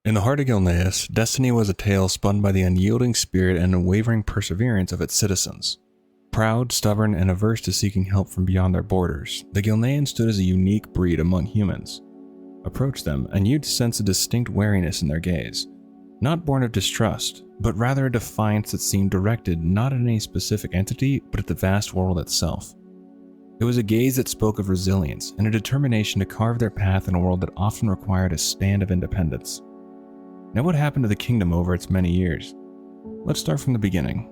In the heart of Gilneas, destiny was a tale spun by the unyielding spirit and unwavering perseverance of its citizens. Proud, stubborn, and averse to seeking help from beyond their borders, the Gilneans stood as a unique breed among humans. Approach them, and you'd sense a distinct wariness in their gaze, not born of distrust, but rather a defiance that seemed directed not at any specific entity, but at the vast world itself. It was a gaze that spoke of resilience and a determination to carve their path in a world that often required a stand of independence. Now, what happened to the kingdom over its many years? Let's start from the beginning.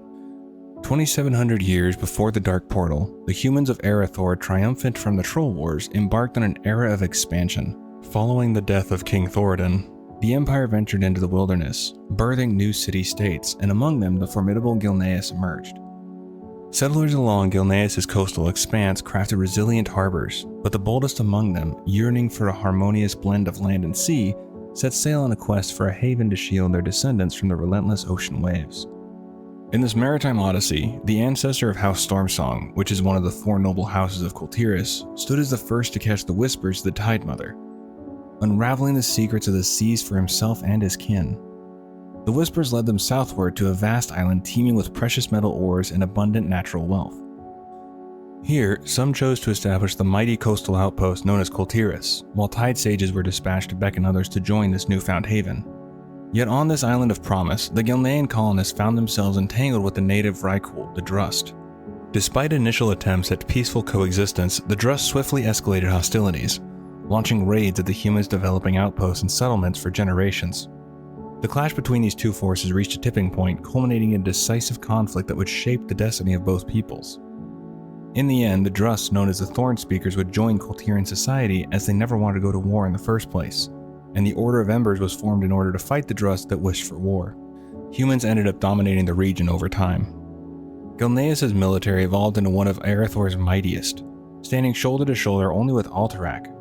2,700 years before the Dark Portal, the humans of Azeroth, triumphant from the Troll Wars, embarked on an era of expansion. Following the death of King Thoradin, the Empire ventured into the wilderness, birthing new city-states, and among them the formidable Gilneas emerged. Settlers along Gilneas' coastal expanse crafted resilient harbors, but the boldest among them, yearning for a harmonious blend of land and sea, set sail on a quest for a haven to shield their descendants from the relentless ocean waves. In this maritime odyssey, the ancestor of House Stormsong, which is one of the four noble houses of Kultiris, stood as the first to catch the whispers of the Tide Mother, unraveling the secrets of the seas for himself and his kin. The whispers led them southward to a vast island teeming with precious metal ores and abundant natural wealth. Here, some chose to establish the mighty coastal outpost known as Kultiris, while Tide Sages were dispatched to beckon others to join this newfound haven. Yet on this island of promise, the Gilnean colonists found themselves entangled with the native Vrykul, the Drust. Despite initial attempts at peaceful coexistence, the Drust swiftly escalated hostilities, launching raids at the humans' developing outposts and settlements for generations. The clash between these two forces reached a tipping point, culminating in a decisive conflict that would shape the destiny of both peoples. In the end, the Drust, known as the Thorn Speakers, would join Kultiran society as they never wanted to go to war in the first place, and the Order of Embers was formed in order to fight the Drust that wished for war. Humans ended up dominating the region over time. Gilneas' military evolved into one of Azeroth's mightiest, standing shoulder to shoulder only with Alterac.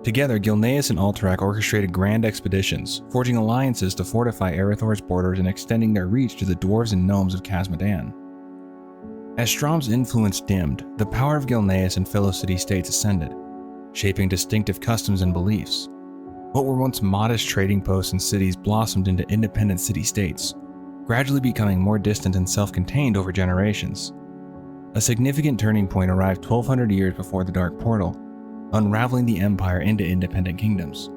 Together, Gilneas and Alterac orchestrated grand expeditions, forging alliances to fortify Azeroth's borders and extending their reach to the dwarves and gnomes of Khazmodan. As Strahm's influence dimmed, the power of Gilneas and fellow city-states ascended, shaping distinctive customs and beliefs. What were once modest trading posts and cities blossomed into independent city-states, gradually becoming more distant and self-contained over generations. A significant turning point arrived 1,200 years before the Dark Portal, unraveling the Empire into independent kingdoms.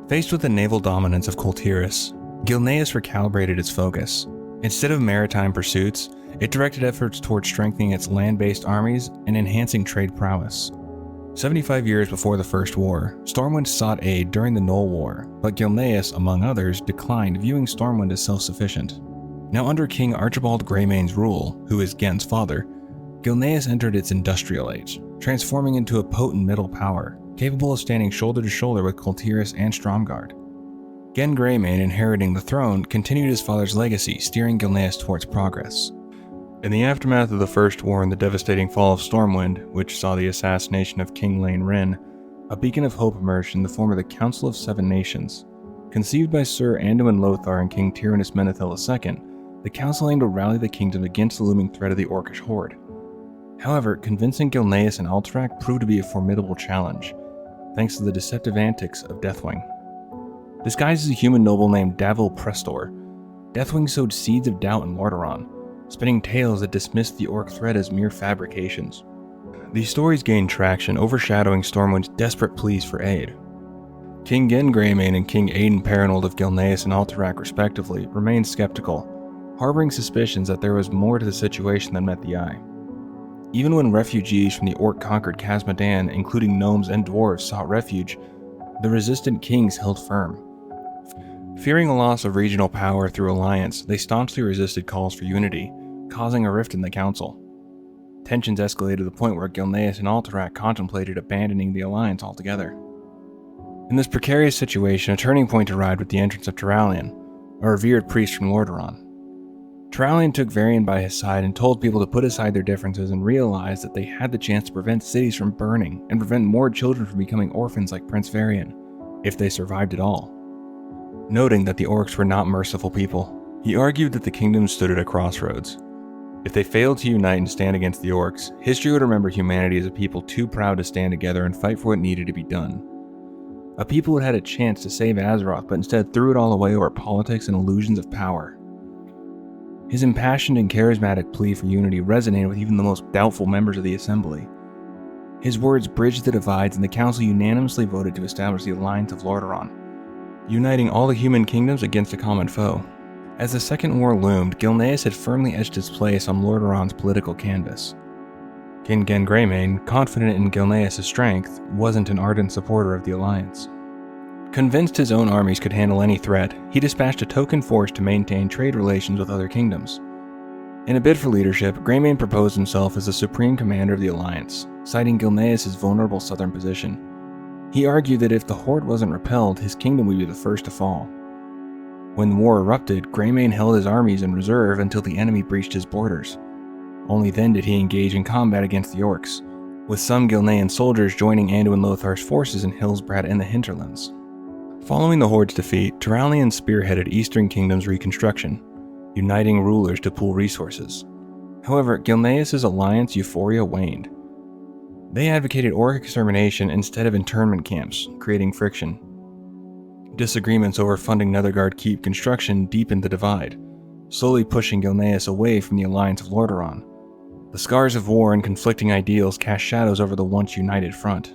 Faced with the naval dominance of Kultiris, Gilneas recalibrated its focus. Instead of maritime pursuits, it directed efforts towards strengthening its land-based armies and enhancing trade prowess. 75 years before the First War, Stormwind sought aid during the Null War, but Gilneas, among others, declined, viewing Stormwind as self-sufficient. Now under King Archibald Greymane's rule, who is Gen's father, Gilneas entered its industrial age, transforming into a potent middle power, capable of standing shoulder to shoulder with Kultiris and Stromgarde. Gen Greymane, inheriting the throne, continued his father's legacy, steering Gilneas towards progress. In the aftermath of the First War and the devastating fall of Stormwind, which saw the assassination of King Lane Wrynn, a beacon of hope emerged in the form of the Council of Seven Nations. Conceived by Sir Anduin Lothar and King Tyrannus Menethil II, the council aimed to rally the kingdom against the looming threat of the Orcish horde. However, convincing Gilneas and Alterac proved to be a formidable challenge, thanks to the deceptive antics of Deathwing. Disguised as a human noble named Davil Prestor, Deathwing sowed seeds of doubt in Lordaeron, spinning tales that dismissed the Orc threat as mere fabrications. These stories gained traction, overshadowing Stormwind's desperate pleas for aid. King Gen Greymane and King Aiden Paranold of Gilneas and Alterac respectively remained skeptical, harboring suspicions that there was more to the situation than met the eye. Even when refugees from the Orc-conquered Khazmodan, including gnomes and dwarves, sought refuge, the resistant kings held firm. Fearing a loss of regional power through alliance, they staunchly resisted calls for unity, causing a rift in the council. Tensions escalated to the point where Gilneas and Alterac contemplated abandoning the alliance altogether. In this precarious situation, a turning point arrived with the entrance of Turalyon, a revered priest from Lordaeron. Turalyon took Varian by his side and told people to put aside their differences and realize that they had the chance to prevent cities from burning and prevent more children from becoming orphans like Prince Varian, if they survived at all. Noting that the orcs were not merciful people, he argued that the kingdom stood at a crossroads. If they failed to unite and stand against the orcs, history would remember humanity as a people too proud to stand together and fight for what needed to be done. A people who had a chance to save Azeroth but instead threw it all away over politics and illusions of power. His impassioned and charismatic plea for unity resonated with even the most doubtful members of the Assembly. His words bridged the divides, and the Council unanimously voted to establish the Alliance of Lordaeron, uniting all the human kingdoms against a common foe. As the Second War loomed, Gilneas had firmly etched his place on Lordaeron's political canvas. King Gen Greymane, confident in Gilneas' strength, wasn't an ardent supporter of the Alliance. Convinced his own armies could handle any threat, he dispatched a token force to maintain trade relations with other kingdoms. In a bid for leadership, Greymane proposed himself as the supreme commander of the Alliance, citing Gilneas' vulnerable southern position. He argued that if the Horde wasn't repelled, his kingdom would be the first to fall. When the war erupted, Greymane held his armies in reserve until the enemy breached his borders. Only then did he engage in combat against the Orcs, with some Gilnean soldiers joining Anduin Lothar's forces in Hillsbrad and the hinterlands. Following the Horde's defeat, Turalnian spearheaded Eastern Kingdom's reconstruction, uniting rulers to pool resources. However, Gilneas' alliance euphoria waned. They advocated Orc extermination instead of internment camps, creating friction. Disagreements over funding Netherguard Keep construction deepened the divide, slowly pushing Gilneas away from the Alliance of Lordaeron. The scars of war and conflicting ideals cast shadows over the once united front.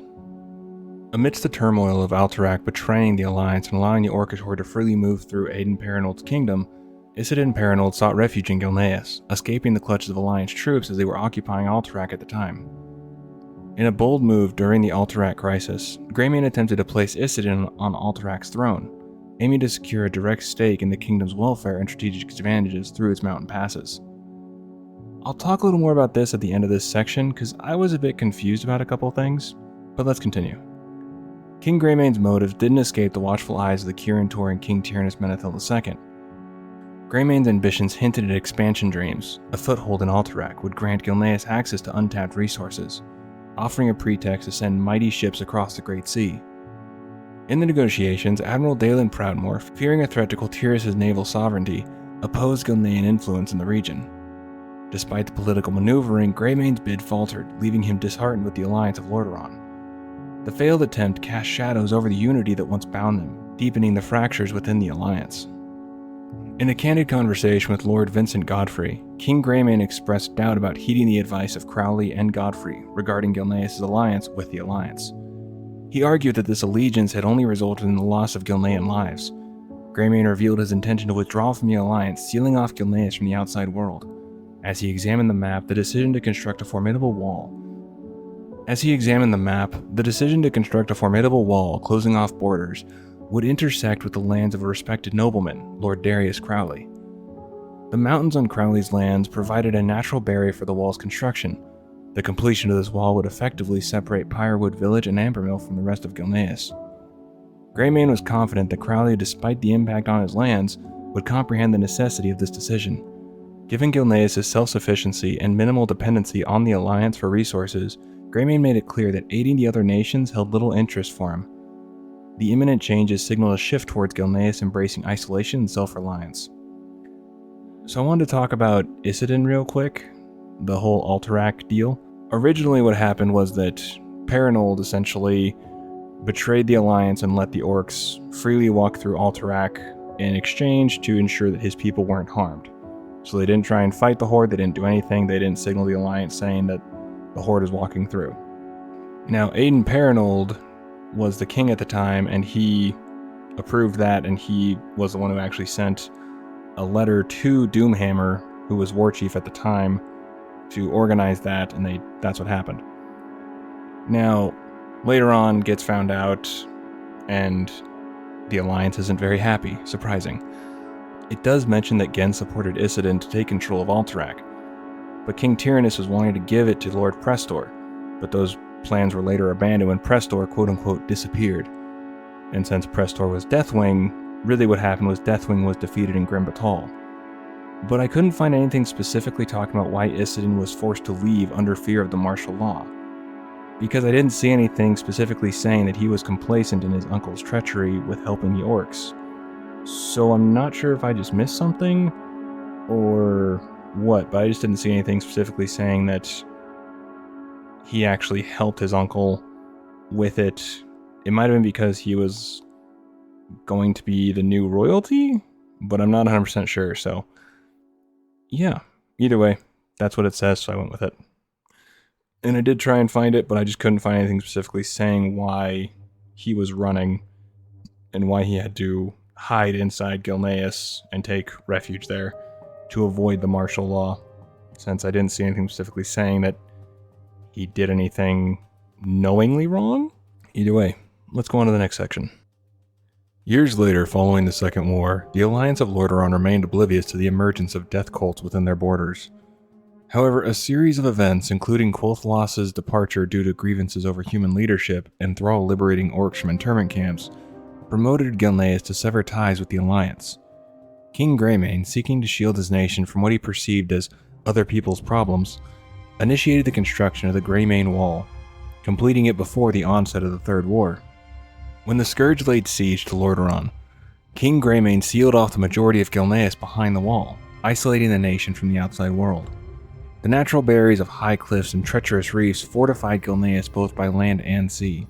Amidst the turmoil of Alterac betraying the Alliance and allowing the Orcish Horde to freely move through Aiden Paranold's kingdom, Isildur Paranold sought refuge in Gilneas, escaping the clutches of Alliance troops as they were occupying Alterac at the time. In a bold move during the Alterac crisis, Greymane attempted to place Isildur on Alterac's throne, aiming to secure a direct stake in the kingdom's welfare and strategic advantages through its mountain passes. I'll talk a little more about this at the end of this section, because I was a bit confused about a couple things, but let's continue. King Greymane's motives didn't escape the watchful eyes of the Kirin and King Tyrannus Menethil II. Greymane's ambitions hinted at expansion dreams. A foothold in Alterac would grant Gilneas access to untapped resources, offering a pretext to send mighty ships across the Great Sea. In the negotiations, Admiral Dalen Proudmoore, fearing a threat to Kultiras' naval sovereignty, opposed Gilnean influence in the region. Despite the political maneuvering, Greymane's bid faltered, leaving him disheartened with the Alliance of Lordaeron. The failed attempt cast shadows over the unity that once bound them, deepening the fractures within the Alliance. In a candid conversation with Lord Vincent Godfrey, King Greymane expressed doubt about heeding the advice of Crowley and Godfrey regarding Gilneas' alliance with the Alliance. He argued that this allegiance had only resulted in the loss of Gilnean lives. Greymane revealed his intention to withdraw from the Alliance, sealing off Gilneas from the outside world. As he examined the map, the decision to construct a formidable wall closing off borders would intersect with the lands of a respected nobleman, Lord Darius Crowley. The mountains on Crowley's lands provided a natural barrier for the wall's construction. The completion of this wall would effectively separate Pyrewood Village and Ambermill from the rest of Gilneas. Greymane was confident that Crowley, despite the impact on his lands, would comprehend the necessity of this decision. Given Gilneas' self-sufficiency and minimal dependency on the Alliance for resources, Greymane made it clear that aiding the other nations held little interest for him. The imminent changes signaled a shift towards Gilneas embracing isolation and self-reliance. So I wanted to talk about Isildur real quick, the whole Alterac deal. Originally what happened was that Paranold essentially betrayed the Alliance and let the Orcs freely walk through Alterac in exchange to ensure that his people weren't harmed. So they didn't try and fight the Horde, they didn't do anything, they didn't signal the Alliance saying that the Horde is walking through. Now, Aiden Paranold was the king at the time, and he approved that, and he was the one who actually sent a letter to Doomhammer, who was war chief at the time, to organize that, and that's what happened. Now, later on, gets found out, and the Alliance isn't very happy, surprising. It does mention that Gen supported Isildur to take control of Alterac, but King Tyrannus was wanting to give it to Lord Prestor, but those plans were later abandoned when Prestor quote-unquote disappeared. And since Prestor was Deathwing, really what happened was Deathwing was defeated in Grim Battle. But I couldn't find anything specifically talking about why Isildur was forced to leave under fear of the martial law, because I didn't see anything specifically saying that he was complacent in his uncle's treachery with helping the Orcs. So I'm not sure if I just missed something, or what, but I just didn't see anything specifically saying that he actually helped his uncle with it It might have been because he was going to be the new royalty, but I'm not 100% sure, so yeah. Either way, that's what it says, so I went with it. And I did try and find it, but I just couldn't find anything specifically saying why he was running and why he had to hide inside Gilneas and take refuge there to avoid the martial law, since I didn't see anything specifically saying that he did anything knowingly wrong. Either way, let's go on to the next section. Years later, following the Second War, the Alliance of Lordaeron remained oblivious to the emergence of death cults within their borders. However, a series of events, including Quothlos's departure due to grievances over human leadership and Thrall liberating orcs from internment camps, promoted Gilneas to sever ties with the Alliance. King Greymane, seeking to shield his nation from what he perceived as other people's problems, initiated the construction of the Greymane Wall, completing it before the onset of the Third War. When the Scourge laid siege to Lordaeron, King Greymane sealed off the majority of Gilneas behind the wall, isolating the nation from the outside world. The natural barriers of high cliffs and treacherous reefs fortified Gilneas both by land and sea.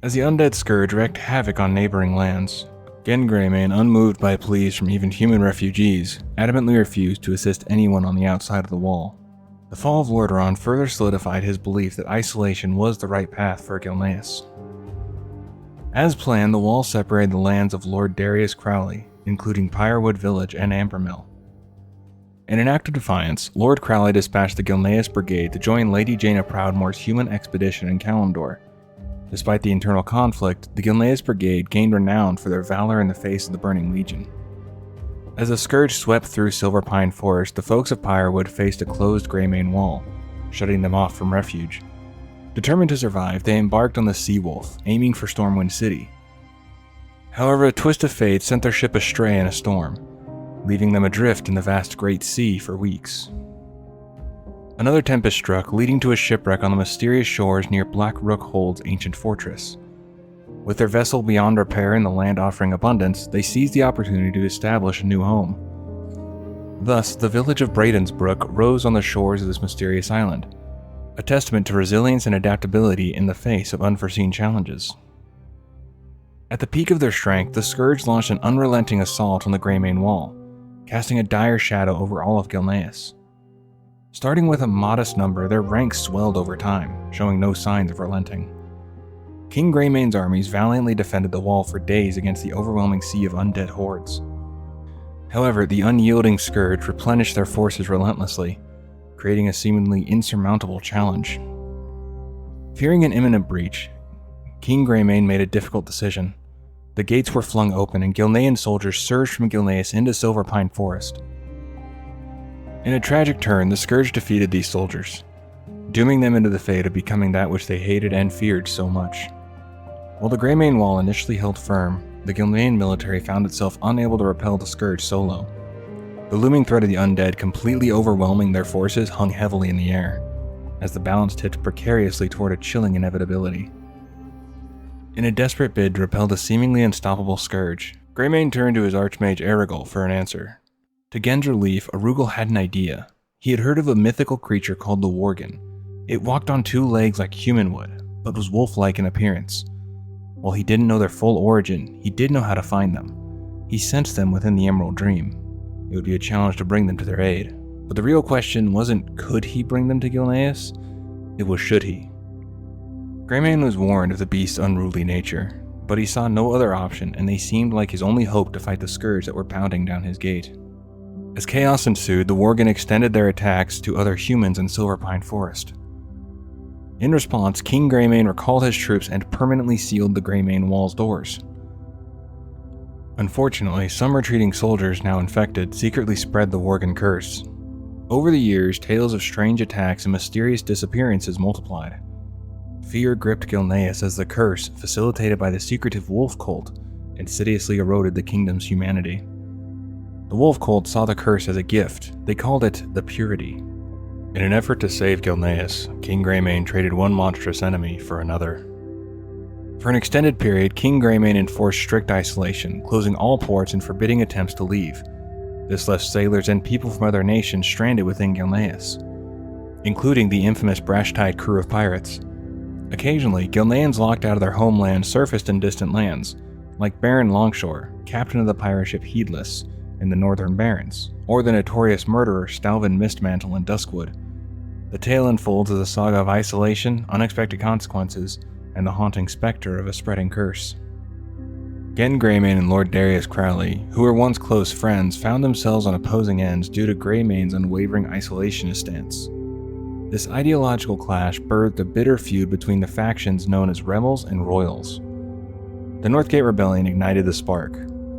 As the undead Scourge wreaked havoc on neighboring lands, Gen Greymane, unmoved by pleas from even human refugees, adamantly refused to assist anyone on the outside of the wall. The fall of Lordaeron further solidified his belief that isolation was the right path for Gilneas. As planned, the wall separated the lands of Lord Darius Crowley, including Pyrewood Village and Ambermill. In an act of defiance, Lord Crowley dispatched the Gilneas Brigade to join Lady Jaina Proudmoore's human expedition in Kalimdor. Despite the internal conflict, the Gilneas Brigade gained renown for their valor in the face of the Burning Legion. As the Scourge swept through Silverpine Forest, the folks of Pyrewood faced a closed Greymane Wall, shutting them off from refuge. Determined to survive, they embarked on the Seawolf, aiming for Stormwind City. However, a twist of fate sent their ship astray in a storm, leaving them adrift in the vast Great Sea for weeks. Another tempest struck, leading to a shipwreck on the mysterious shores near Black Rook Hold's ancient fortress. With their vessel beyond repair and the land offering abundance, they seized the opportunity to establish a new home. Thus, the village of Bradensbrook rose on the shores of this mysterious island, a testament to resilience and adaptability in the face of unforeseen challenges. At the peak of their strength, the Scourge launched an unrelenting assault on the Greymane Wall, casting a dire shadow over all of Gilneas. Starting with a modest number, their ranks swelled over time, showing no signs of relenting. King Greymane's armies valiantly defended the wall for days against the overwhelming sea of undead hordes. However, the unyielding Scourge replenished their forces relentlessly, creating a seemingly insurmountable challenge. Fearing an imminent breach, King Greymane made a difficult decision. The gates were flung open and Gilnean soldiers surged from Gilneas into Silverpine Forest. In a tragic turn, the Scourge defeated these soldiers, dooming them into the fate of becoming that which they hated and feared so much. While the Greymane Wall initially held firm, the Gilnean military found itself unable to repel the Scourge solo. The looming threat of the undead completely overwhelming their forces hung heavily in the air, as the balance tipped precariously toward a chilling inevitability. In a desperate bid to repel the seemingly unstoppable Scourge, Greymane turned to his Archmage Erigol for an answer. To Gen's relief, Erugel had an idea. He had heard of a mythical creature called the Worgen. It walked on two legs like human would, but was wolf-like in appearance. While he didn't know their full origin, he did know how to find them. He sensed them within the Emerald Dream. It would be a challenge to bring them to their aid. But the real question wasn't could he bring them to Gilneas, it was should he. Greymane was warned of the beast's unruly nature, but he saw no other option and they seemed like his only hope to fight the Scourge that were pounding down his gate. As chaos ensued, the Worgen extended their attacks to other humans in Silverpine Forest. In response, King Greymane recalled his troops and permanently sealed the Greymane Wall's doors. Unfortunately, some retreating soldiers now infected secretly spread the Worgen curse. Over the years, tales of strange attacks and mysterious disappearances multiplied. Fear gripped Gilneas as the curse, facilitated by the secretive wolf cult, insidiously eroded the kingdom's humanity. The wolf cult saw the curse as a gift. They called it the Purity. In an effort to save Gilneas, King Greymane traded one monstrous enemy for another. For an extended period, King Greymane enforced strict isolation, closing all ports and forbidding attempts to leave. This left sailors and people from other nations stranded within Gilneas, including the infamous Brashtide crew of pirates. Occasionally, Gilneans locked out of their homeland surfaced in distant lands, like Baron Longshore, captain of the pirate ship Heedless in the Northern Barrens, or the notorious murderer Stalvin Mistmantle in Duskwood. The tale unfolds as a saga of isolation, unexpected consequences, and the haunting specter of a spreading curse. Gen Greymane and Lord Darius Crowley, who were once close friends, found themselves on opposing ends due to Greymane's unwavering isolationist stance. This ideological clash birthed a bitter feud between the factions known as Rebels and Royals. The Northgate Rebellion ignited the spark,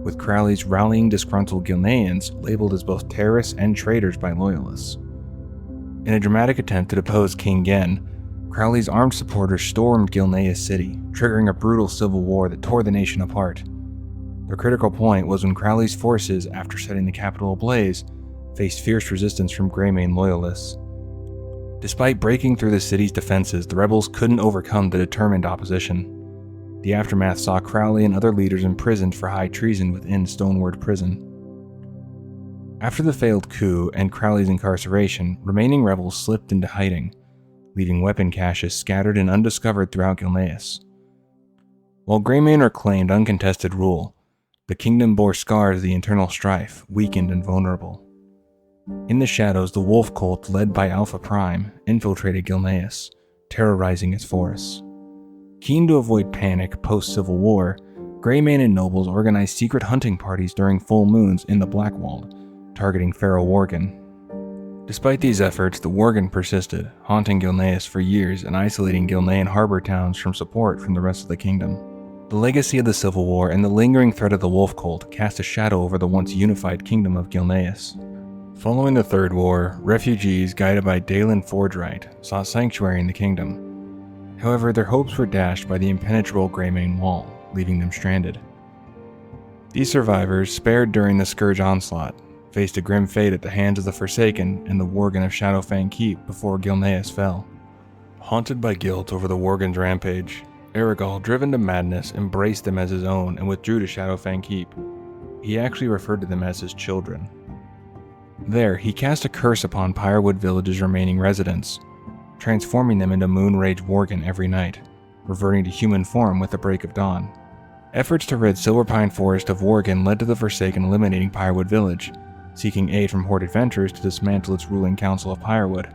with Crowley's rallying disgruntled Gilneans labeled as both terrorists and traitors by Loyalists. In a dramatic attempt to depose King Gen, Crowley's armed supporters stormed Gilneas City, triggering a brutal civil war that tore the nation apart. The critical point was when Crowley's forces, after setting the capital ablaze, faced fierce resistance from Greymane loyalists. Despite breaking through the city's defenses, the rebels couldn't overcome the determined opposition. The aftermath saw Crowley and other leaders imprisoned for high treason within Stoneward Prison. After the failed coup and Crowley's incarceration, remaining rebels slipped into hiding, leaving weapon caches scattered and undiscovered throughout Gilneas. While Greymane reclaimed uncontested rule, the kingdom bore scars of the internal strife, weakened and vulnerable. In the shadows, the wolf cult led by Alpha Prime infiltrated Gilneas, terrorizing its forests. Keen to avoid panic post-Civil War, Greymane and nobles organized secret hunting parties during full moons in the Blackwald, targeting feral Worgen. Despite these efforts, the Worgen persisted, haunting Gilneas for years and isolating Gilnean harbor towns from support from the rest of the kingdom. The legacy of the Civil War and the lingering threat of the wolf cult cast a shadow over the once unified kingdom of Gilneas. Following the Third War, refugees guided by Dalen Fordright sought sanctuary in the kingdom. However, their hopes were dashed by the impenetrable Greymane Wall, leaving them stranded. These survivors, spared during the Scourge onslaught, faced a grim fate at the hands of the Forsaken and the Worgen of Shadowfang Keep before Gilneas fell. Haunted by guilt over the Worgen's rampage, Erigol, driven to madness, embraced them as his own and withdrew to Shadowfang Keep. He actually referred to them as his children. There, he cast a curse upon Pyrewood Village's remaining residents, transforming them into Moonrage Worgen every night, reverting to human form with the break of dawn. Efforts to rid Silverpine Forest of Worgen led to the Forsaken eliminating Pyrewood Village, seeking aid from Horde adventurers to dismantle its ruling council of Pyrewood.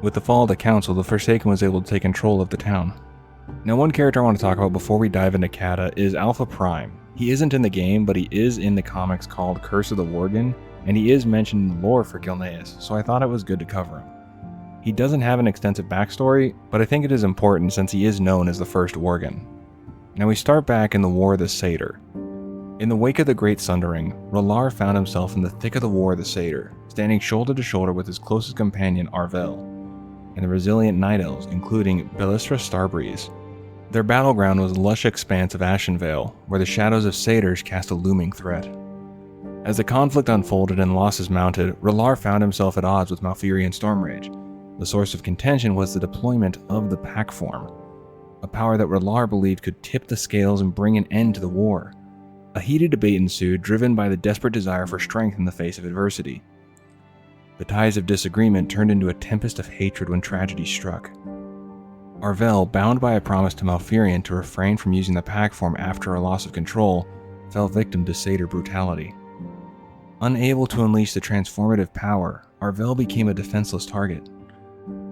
With the fall of the council, the Forsaken was able to take control of the town. Now, one character I want to talk about before we dive into Kata is Alpha Prime. He isn't in the game, but he is in the comics called Curse of the Worgen, and he is mentioned in lore for Gilneas, so I thought it was good to cover him. He doesn't have an extensive backstory, but I think it is important since he is known as the first Worgen. Now we start back in the War of the Satyr. In the wake of the Great Sundering, R'hllor found himself in the thick of the War of the Satyr, standing shoulder to shoulder with his closest companion Arvel, and the resilient Night Elves, including Belisra Starbreeze. Their battleground was the lush expanse of Ashenvale, where the shadows of satyrs cast a looming threat. As the conflict unfolded and losses mounted, R'hllor found himself at odds with Malfurion Stormrage. The source of contention was the deployment of the Pack Form, a power that R'hllor believed could tip the scales and bring an end to the war. A heated debate ensued, driven by the desperate desire for strength in the face of adversity. The ties of disagreement turned into a tempest of hatred when tragedy struck. Arvel, bound by a promise to Malfurion to refrain from using the Pack Form after a loss of control, fell victim to satyr brutality. Unable to unleash the transformative power, Arvel became a defenseless target.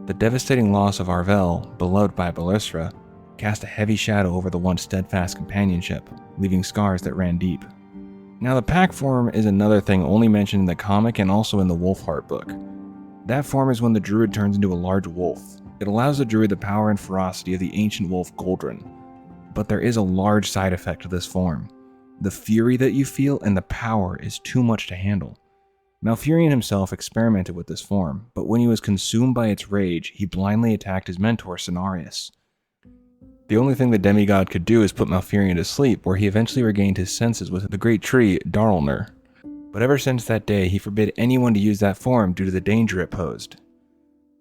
The devastating loss of Arvel, beloved by Belisra, cast a heavy shadow over the once steadfast companionship, leaving scars that ran deep. Now, the Pack Form is another thing only mentioned in the comic and also in the Wolfheart book. That form is when the druid turns into a large wolf. It allows the druid the power and ferocity of the ancient wolf Goldrun. But there is a large side effect to this form. The fury that you feel and the power is too much to handle. Malfurion himself experimented with this form, but when he was consumed by its rage, he blindly attacked his mentor, Cenarius. The only thing the demigod could do is put Malfurion to sleep, where he eventually regained his senses with the great tree, Darlner. But ever since that day, he forbid anyone to use that form due to the danger it posed.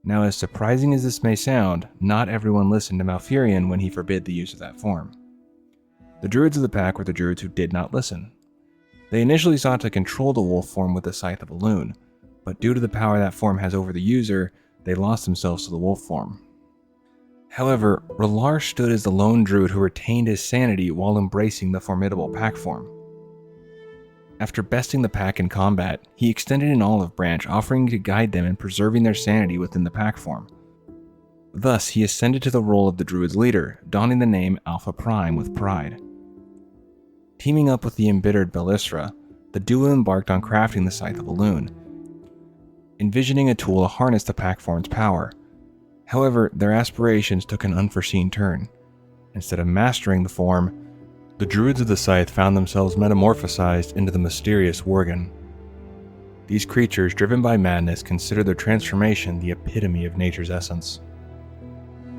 Now, as surprising as this may sound, not everyone listened to Malfurion when he forbid the use of that form. The druids of the pack were the druids who did not listen. They initially sought to control the wolf form with the Scythe of Elune, but due to the power that form has over the user, they lost themselves to the wolf form. However, R'hllor stood as the lone druid who retained his sanity while embracing the formidable pack form. After besting the pack in combat, he extended an olive branch, offering to guide them in preserving their sanity within the pack form. Thus, he ascended to the role of the druid's leader, donning the name Alpha Prime with pride. Teaming up with the embittered Belisra, the duo embarked on crafting the Scythe of Elune, envisioning a tool to harness the pack form's power. However, their aspirations took an unforeseen turn. Instead of mastering the form, the druids of the Scythe found themselves metamorphosized into the mysterious Worgen. These creatures, driven by madness, considered their transformation the epitome of nature's essence.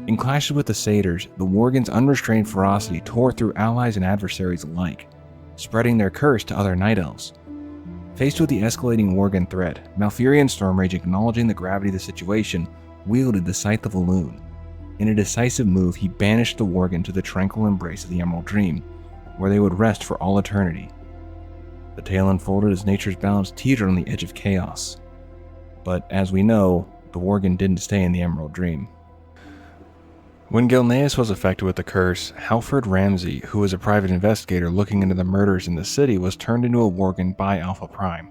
In clashes with the satyrs, the Worgen's unrestrained ferocity tore through allies and adversaries alike, spreading their curse to other night elves. Faced with the escalating Worgen threat, Malfurion Stormrage, acknowledging the gravity of the situation, wielded the Scythe of Elune. In a decisive move, he banished the Worgen to the tranquil embrace of the Emerald Dream, where they would rest for all eternity. The tale unfolded as nature's balance teetered on the edge of chaos. But as we know, the Worgen didn't stay in the Emerald Dream. When Gilneas was affected with the curse, Halford Ramsey, who was a private investigator looking into the murders in the city, was turned into a Worgen by Alpha Prime.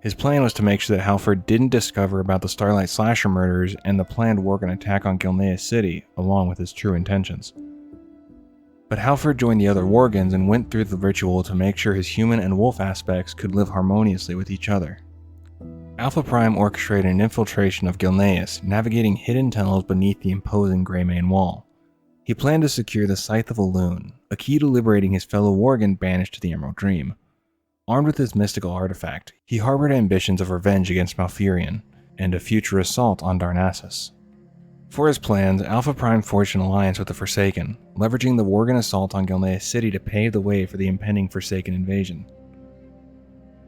His plan was to make sure that Halford didn't discover about the Starlight Slasher murders and the planned Worgen attack on Gilneas City, along with his true intentions. But Halford joined the other Worgens and went through the ritual to make sure his human and wolf aspects could live harmoniously with each other. Alpha Prime orchestrated an infiltration of Gilneas, navigating hidden tunnels beneath the imposing Greymane Wall. He planned to secure the Scythe of Elune, a key to liberating his fellow Worgen banished to the Emerald Dream. Armed with this mystical artifact, he harbored ambitions of revenge against Malfurion, and a future assault on Darnassus. For his plans, Alpha Prime forged an alliance with the Forsaken, leveraging the Worgen assault on Gilneas City to pave the way for the impending Forsaken invasion.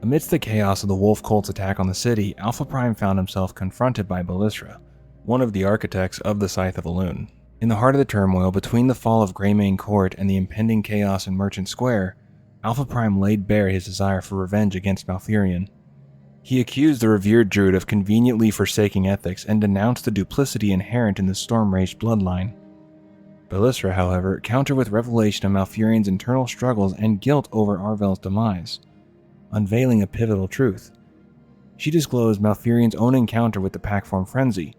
Amidst the chaos of the Wolf Cult's attack on the city, Alpha Prime found himself confronted by Belisra, one of the architects of the Scythe of Elune. In the heart of the turmoil between the fall of Greymane Court and the impending chaos in Merchant Square, Alpha Prime laid bare his desire for revenge against Malfurion. He accused the revered druid of conveniently forsaking ethics and denounced the duplicity inherent in the Stormrage bloodline. Belisra, however, countered with revelation of Malfurion's internal struggles and guilt over Arvel's demise, unveiling a pivotal truth. She disclosed Malfurion's own encounter with the Packform Frenzy.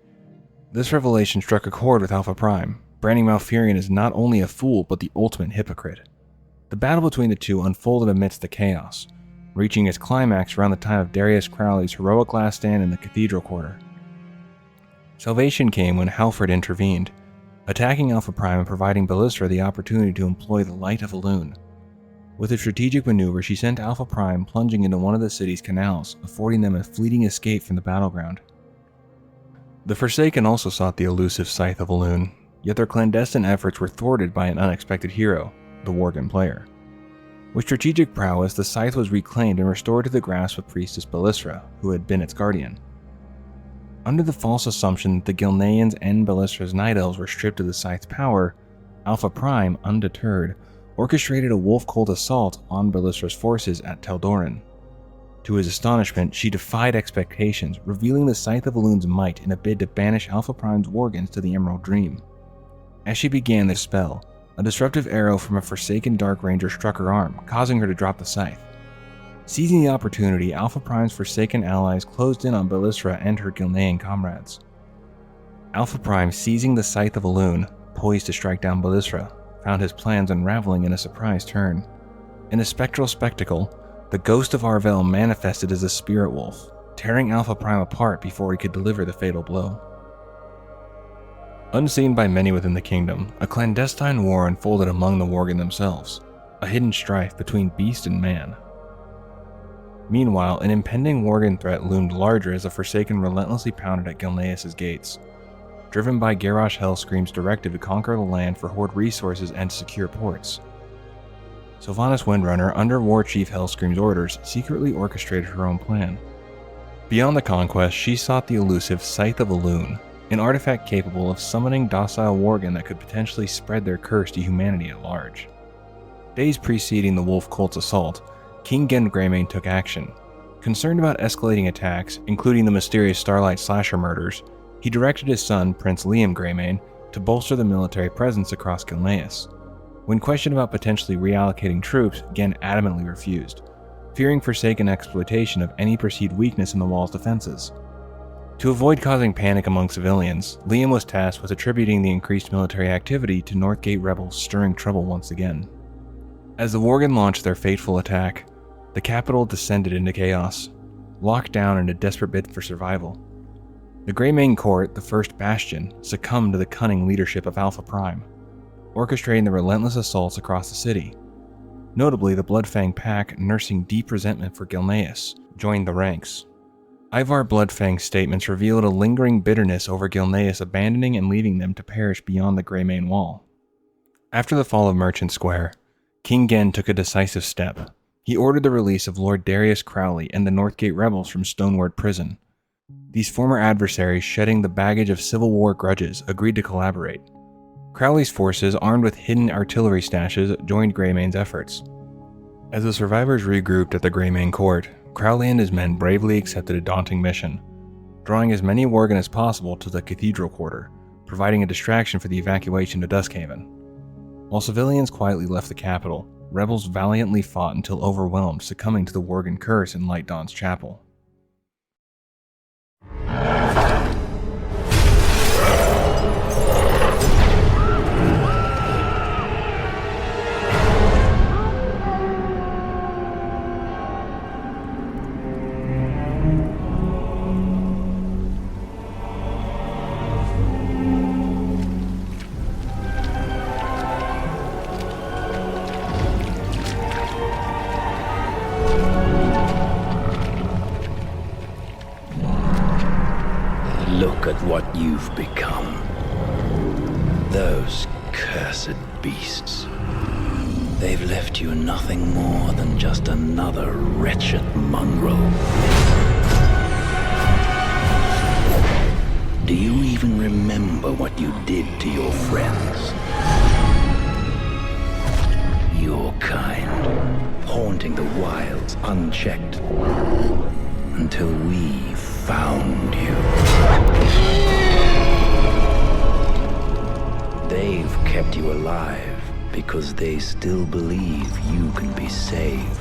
This revelation struck a chord with Alpha Prime, branding Malfurion as not only a fool but the ultimate hypocrite. The battle between the two unfolded amidst the chaos, reaching its climax around the time of Darius Crowley's heroic last stand in the Cathedral Quarter. Salvation came when Halford intervened, attacking Alpha Prime and providing Belisra the opportunity to employ the Light of Elune. With a strategic maneuver, she sent Alpha Prime plunging into one of the city's canals, affording them a fleeting escape from the battleground. The Forsaken also sought the elusive Scythe of Elune, yet their clandestine efforts were thwarted by an unexpected hero, the Worgen player. With strategic prowess, the Scythe was reclaimed and restored to the grasp of Priestess Belisra, who had been its guardian. Under the false assumption that the Gilneans and Belisra's Night Elves were stripped of the Scythe's power, Alpha Prime, undeterred, orchestrated a wolf cult assault on Belisra's forces at Teldoran. To his astonishment, she defied expectations, revealing the Scythe of Elune's might in a bid to banish Alpha Prime's Worgens to the Emerald Dream. As she began this spell, a disruptive arrow from a Forsaken Dark Ranger struck her arm, causing her to drop the scythe. Seizing the opportunity, Alpha Prime's Forsaken allies closed in on Belisra and her Gilnean comrades. Alpha Prime, seizing the Scythe of Elune, poised to strike down Belisra, found his plans unraveling in a surprise turn. In a spectral spectacle, the ghost of Arvel manifested as a spirit wolf, tearing Alpha Prime apart before he could deliver the fatal blow. Unseen by many within the kingdom, a clandestine war unfolded among the Worgen themselves, a hidden strife between beast and man. Meanwhile, an impending Worgen threat loomed larger as the Forsaken relentlessly pounded at Gilneas' gates. Driven by Garrosh Hellscream's directive to conquer the land for hoard resources and secure ports. Sylvanas Windrunner, under War Chief Hellscream's orders, secretly orchestrated her own plan. Beyond the conquest, she sought the elusive Scythe of Elune, an artifact capable of summoning docile Worgen that could potentially spread their curse to humanity at large. Days preceding the Wolf Cult's assault, King Gen Greymane took action. Concerned about escalating attacks, including the mysterious Starlight Slasher murders, he directed his son, Prince Liam Greymane, to bolster the military presence across Gilneas. When questioned about potentially reallocating troops, Genn adamantly refused, fearing Forsaken exploitation of any perceived weakness in the wall's defenses. To avoid causing panic among civilians, Liam was tasked with attributing the increased military activity to Northgate rebels stirring trouble once again. As the Worgen launched their fateful attack, the capital descended into chaos, locked down in a desperate bid for survival. The Greymane Court, the first bastion, succumbed to the cunning leadership of Alpha Prime, orchestrating the relentless assaults across the city. Notably, the Bloodfang Pack, nursing deep resentment for Gilneas, joined the ranks. Ivar Bloodfang's statements revealed a lingering bitterness over Gilneas abandoning and leaving them to perish beyond the Greymane Wall. After the fall of Merchant Square, King Genn took a decisive step. He ordered the release of Lord Darius Crowley and the Northgate rebels from Stoneward Prison. These former adversaries, shedding the baggage of Civil War grudges, agreed to collaborate. Crowley's forces, armed with hidden artillery stashes, joined Greymane's efforts. As the survivors regrouped at the Greymane Court, Crowley and his men bravely accepted a daunting mission, drawing as many Worgen as possible to the Cathedral Quarter, providing a distraction for the evacuation to Duskhaven. While civilians quietly left the capital, rebels valiantly fought until overwhelmed, succumbing to the Worgen curse in Light Dawn's chapel. Look at what you've become. Those cursed beasts. They've left you nothing more than just another wretched mongrel. Do you even remember what you did to your friends? Your kind, haunting the wilds unchecked, until we found you. They've kept you alive because they still believe you can be saved.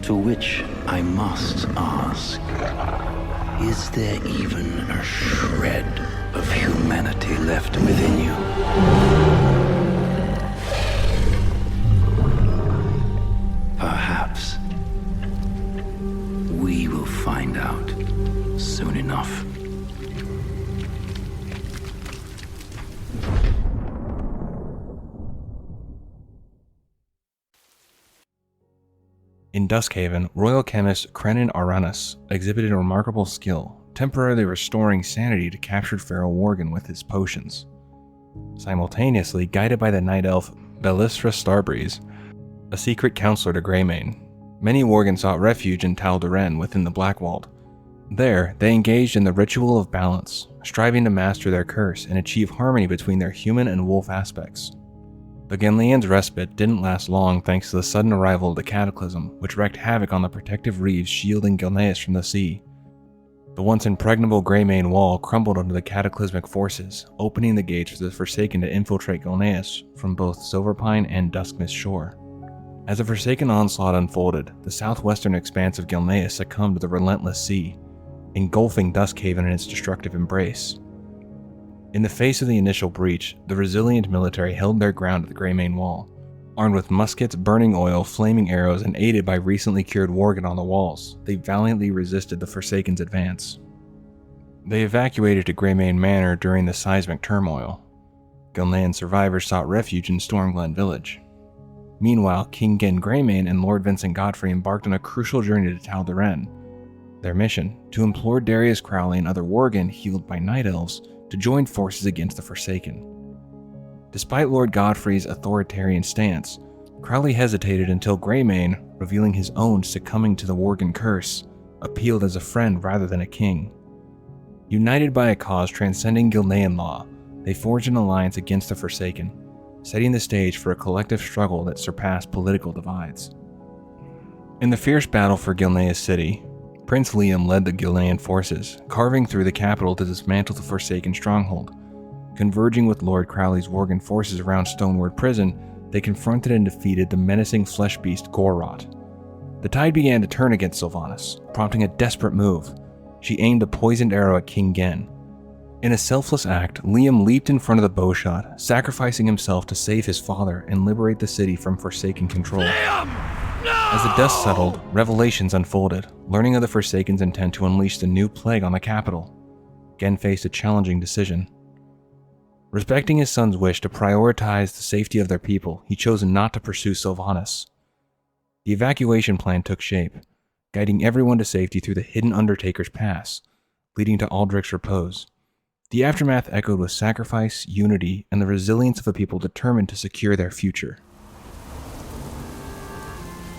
To which I must ask, is there even a shred of humanity left within you? Perhaps we will find out soon enough. In Duskhaven, royal chemist Krenin Darnassus exhibited a remarkable skill, temporarily restoring sanity to captured feral Worgen with his potions. Simultaneously, guided by the night elf Belisra Starbreeze, a secret counselor to Greymane, many Worgen sought refuge in Tal'Daren within the Blackwald. There, they engaged in the ritual of balance, striving to master their curse and achieve harmony between their human and wolf aspects. But Genlian's respite didn't last long thanks to the sudden arrival of the Cataclysm, which wreaked havoc on the protective reefs shielding Gilneas from the sea. The once impregnable Greymane Wall crumbled under the cataclysmic forces, opening the gates for the Forsaken to infiltrate Gilneas from both Silverpine and Duskmist shore. As the Forsaken onslaught unfolded, the southwestern expanse of Gilneas succumbed to the relentless sea, engulfing Duskhaven in its destructive embrace. In the face of the initial breach, the resilient military held their ground at the Greymane Wall, armed with muskets, burning oil, flaming arrows, and aided by recently cured Worgen on the walls. They valiantly resisted the Forsaken's advance. They evacuated to Greymane Manor during the seismic turmoil. Gilnean survivors sought refuge in Stormglen Village. Meanwhile, King Genn Greymane and Lord Vincent Godfrey embarked on a crucial journey to Tal'Daren. Their mission, to implore Darius Crowley and other Worgen healed by Night Elves to join forces against the Forsaken. Despite Lord Godfrey's authoritarian stance, Crowley hesitated until Greymane, revealing his own succumbing to the Worgen curse, appealed as a friend rather than a king. United by a cause transcending Gilnean law, they forged an alliance against the Forsaken, setting the stage for a collective struggle that surpassed political divides. In the fierce battle for Gilneas City, Prince Liam led the Gilnean forces, carving through the capital to dismantle the Forsaken stronghold, Converging with Lord Crowley's Worgen forces around Stoneward Prison, they confronted and defeated the menacing flesh beast Gorrot. The tide began to turn against Sylvanas, prompting a desperate move. She aimed a poisoned arrow at King Gen. In a selfless act, Liam leaped in front of the bowshot, sacrificing himself to save his father and liberate the city from Forsaken control. Liam! No! As the dust settled, revelations unfolded, learning of the Forsaken's intent to unleash the new plague on the capital. Gen faced a challenging decision. Respecting his son's wish to prioritize the safety of their people, he chose not to pursue Sylvanas. The evacuation plan took shape, guiding everyone to safety through the hidden Undertaker's Pass, leading to Aldrich's Repose. The aftermath echoed with sacrifice, unity, and the resilience of a people determined to secure their future.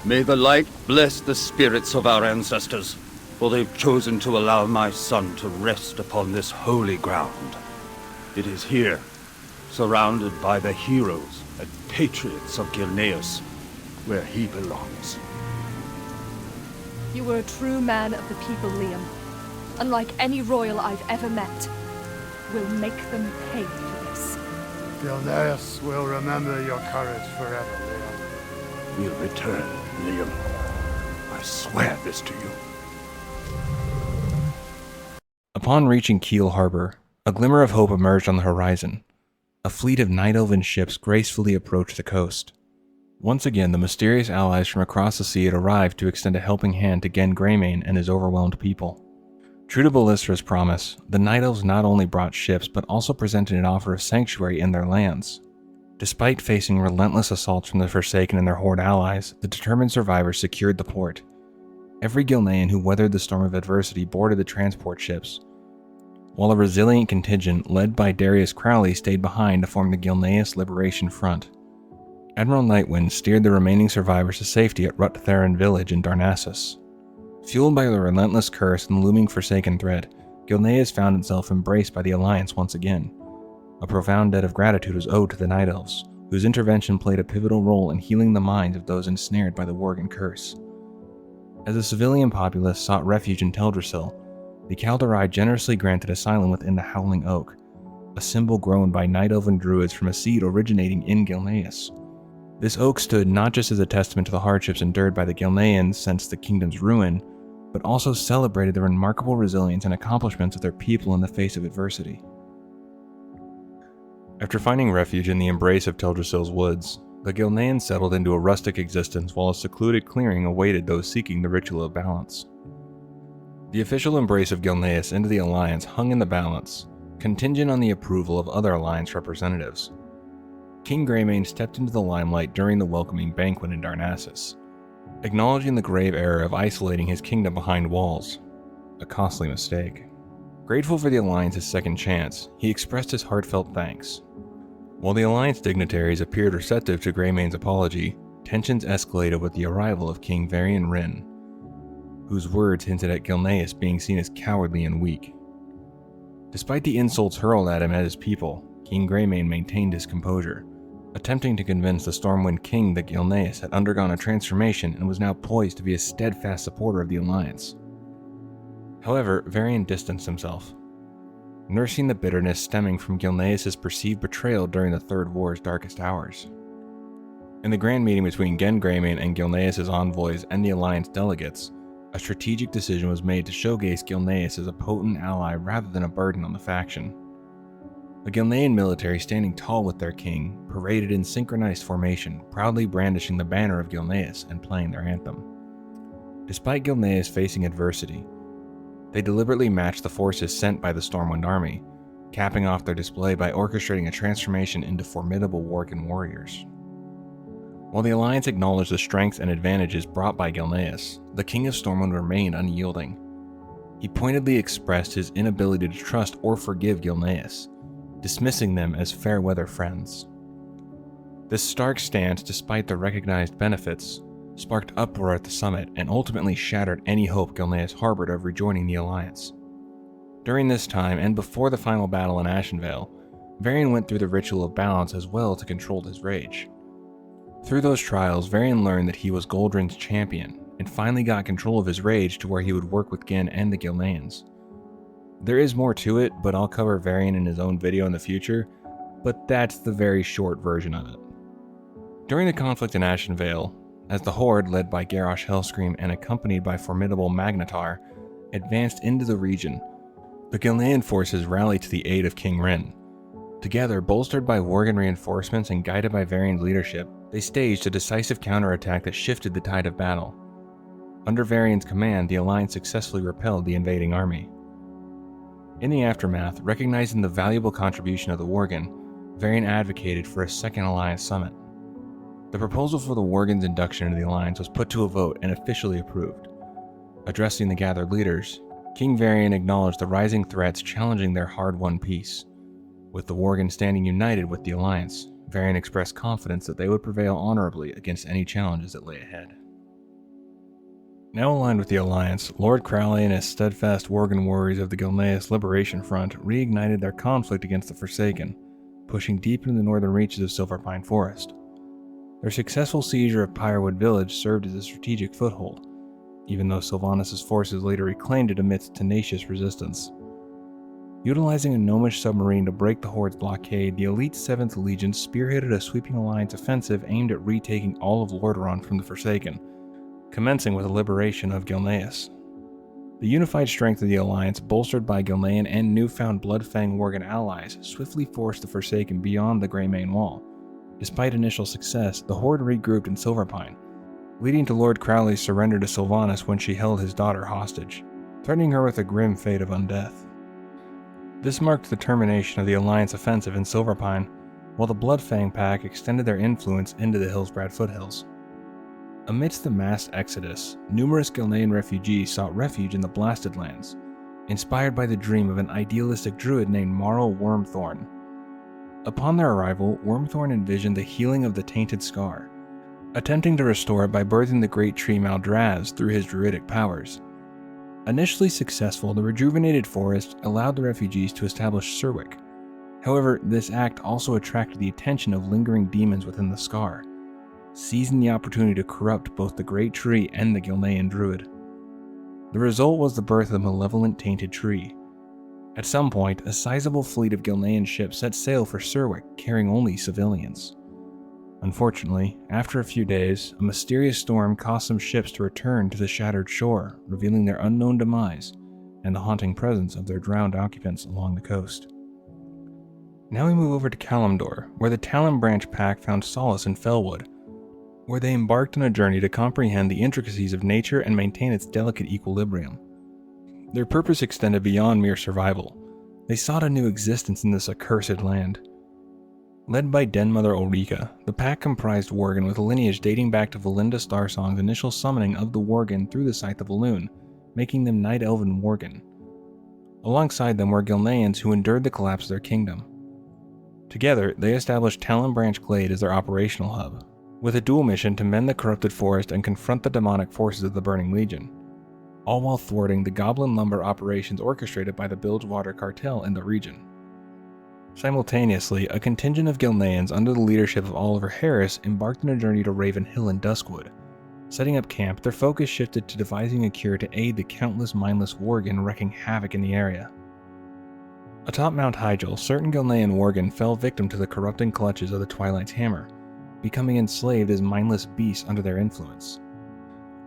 May the light bless the spirits of our ancestors, for they've chosen to allow my son to rest upon this holy ground. It is here, surrounded by the heroes and patriots of Gilneas, where he belongs. You were a true man of the people, Liam. Unlike any royal I've ever met. We'll make them pay for this. Gilneas will remember your courage forever, Liam. We'll return, Liam. I swear this to you. Upon reaching Kiel Harbor, a glimmer of hope emerged on the horizon. A fleet of Night Elven ships gracefully approached the coast. Once again, the mysterious allies from across the sea had arrived to extend a helping hand to Gen Greymane and his overwhelmed people. True to Ballistra's promise, the Night Elves not only brought ships but also presented an offer of sanctuary in their lands. Despite facing relentless assaults from the Forsaken and their Horde allies, the determined survivors secured the port. Every Gilnean who weathered the storm of adversity boarded the transport ships, while a resilient contingent led by Darius Crowley stayed behind to form the Gilneas Liberation Front. Admiral Nightwind steered the remaining survivors to safety at Rut Theron village in Darnassus. Fueled by the relentless curse and looming Forsaken threat, Gilneas found itself embraced by the Alliance once again. A profound debt of gratitude was owed to the Night Elves, whose intervention played a pivotal role in healing the minds of those ensnared by the Worgen curse. As the civilian populace sought refuge in Teldrassil, the Kaldorei generously granted asylum within the Howling Oak, a symbol grown by Night Elven druids from a seed originating in Gilneas. This oak stood not just as a testament to the hardships endured by the Gilneans since the kingdom's ruin, but also celebrated the remarkable resilience and accomplishments of their people in the face of adversity. After finding refuge in the embrace of Teldrassil's woods, the Gilneans settled into a rustic existence while a secluded clearing awaited those seeking the ritual of balance. The official embrace of Gilneas into the Alliance hung in the balance, contingent on the approval of other Alliance representatives. King Greymane stepped into the limelight during the welcoming banquet in Darnassus, acknowledging the grave error of isolating his kingdom behind walls, a costly mistake. Grateful for the Alliance's second chance, he expressed his heartfelt thanks. While the Alliance dignitaries appeared receptive to Greymane's apology, tensions escalated with the arrival of King Varian Wrynn, whose words hinted at Gilneas being seen as cowardly and weak. Despite the insults hurled at him and his people, King Greymane maintained his composure, attempting to convince the Stormwind King that Gilneas had undergone a transformation and was now poised to be a steadfast supporter of the Alliance. However, Varian distanced himself, nursing the bitterness stemming from Gilneas' perceived betrayal during the Third War's darkest hours. In the grand meeting between Gen Greymane and Gilneas' envoys and the Alliance delegates, a strategic decision was made to showcase Gilneas as a potent ally rather than a burden on the faction. The Gilnean military, standing tall with their king, paraded in synchronized formation, proudly brandishing the banner of Gilneas and playing their anthem. Despite Gilneas facing adversity, they deliberately matched the forces sent by the Stormwind army, capping off their display by orchestrating a transformation into formidable Worgen warriors. While the Alliance acknowledged the strengths and advantages brought by Gilneas, the King of Stormwind remained unyielding. He pointedly expressed his inability to trust or forgive Gilneas, dismissing them as fair-weather friends. This stark stance, despite the recognized benefits, sparked uproar at the summit and ultimately shattered any hope Gilneas harbored of rejoining the Alliance. During this time, and before the final battle in Ashenvale, Varian went through the ritual of balance as well to control his rage. Through those trials, Varian learned that he was Goldrin's champion, and finally got control of his rage to where he would work with Gen and the Gilneans. There is more to it, but I'll cover Varian in his own video in the future, but that's the very short version of it. During the conflict in Ashen Vale, as the Horde, led by Garrosh Hellscream and accompanied by formidable Magnetar, advanced into the region, the Gilnean forces rallied to the aid of King Rin. Together, bolstered by Worgen reinforcements and guided by Varian's leadership, they staged a decisive counterattack that shifted the tide of battle. Under Varian's command, the Alliance successfully repelled the invading army. In the aftermath, recognizing the valuable contribution of the Worgen, Varian advocated for a second Alliance summit. The proposal for the Worgen's induction into the Alliance was put to a vote and officially approved. Addressing the gathered leaders, King Varian acknowledged the rising threats challenging their hard-won peace. With the Worgen standing united with the Alliance, Varian expressed confidence that they would prevail honorably against any challenges that lay ahead. Now aligned with the Alliance, Lord Crowley and his steadfast Worgen warriors of the Gilneas Liberation Front reignited their conflict against the Forsaken, pushing deep into the northern reaches of Silverpine Forest. Their successful seizure of Pyrewood Village served as a strategic foothold, even though Sylvanas' forces later reclaimed it amidst tenacious resistance. Utilizing a gnomish submarine to break the Horde's blockade, the elite 7th Legion spearheaded a sweeping Alliance offensive aimed at retaking all of Lordaeron from the Forsaken, commencing with the liberation of Gilneas. The unified strength of the Alliance, bolstered by Gilnean and newfound Bloodfang Worgen allies, swiftly forced the Forsaken beyond the Greymane Wall. Despite initial success, the Horde regrouped in Silverpine, leading to Lord Crowley's surrender to Sylvanas when she held his daughter hostage, threatening her with a grim fate of undeath. This marked the termination of the Alliance offensive in Silverpine, while the Bloodfang pack extended their influence into the Hillsbrad foothills. Amidst the mass exodus, numerous Gilnean refugees sought refuge in the Blasted Lands, inspired by the dream of an idealistic druid named Marl Wormthorn. Upon their arrival, Wormthorn envisioned the healing of the tainted scar, attempting to restore it by birthing the great tree Maldraz through his druidic powers. Initially successful, the rejuvenated forest allowed the refugees to establish Surwick. However, this act also attracted the attention of lingering demons within the scar, seizing the opportunity to corrupt both the great tree and the Gilnean druid. The result was the birth of the malevolent tainted tree. At some point, a sizable fleet of Gilnean ships set sail for Surwick, carrying only civilians. Unfortunately, after a few days, a mysterious storm caused some ships to return to the shattered shore, revealing their unknown demise and the haunting presence of their drowned occupants along the coast. Now we move over to Kalimdor, where the Talon Branch pack found solace in Felwood, where they embarked on a journey to comprehend the intricacies of nature and maintain its delicate equilibrium. Their purpose extended beyond mere survival. They sought a new existence in this accursed land. Led by Den Mother Ulrika, the pack comprised Worgen with a lineage dating back to Valinda Starsong's initial summoning of the Worgen through the Scythe of Elune, making them Night Elven Worgen. Alongside them were Gilneans who endured the collapse of their kingdom. Together, they established Talon Branch Glade as their operational hub, with a dual mission to mend the corrupted forest and confront the demonic forces of the Burning Legion, all while thwarting the Goblin Lumber operations orchestrated by the Bilgewater Cartel in the region. Simultaneously, a contingent of Gilneans under the leadership of Oliver Harris embarked on a journey to Raven Hill and Duskwood. Setting up camp, their focus shifted to devising a cure to aid the countless mindless Worgen wreaking havoc in the area. Atop Mount Hyjal, certain Gilnean Worgen fell victim to the corrupting clutches of the Twilight's Hammer, becoming enslaved as mindless beasts under their influence.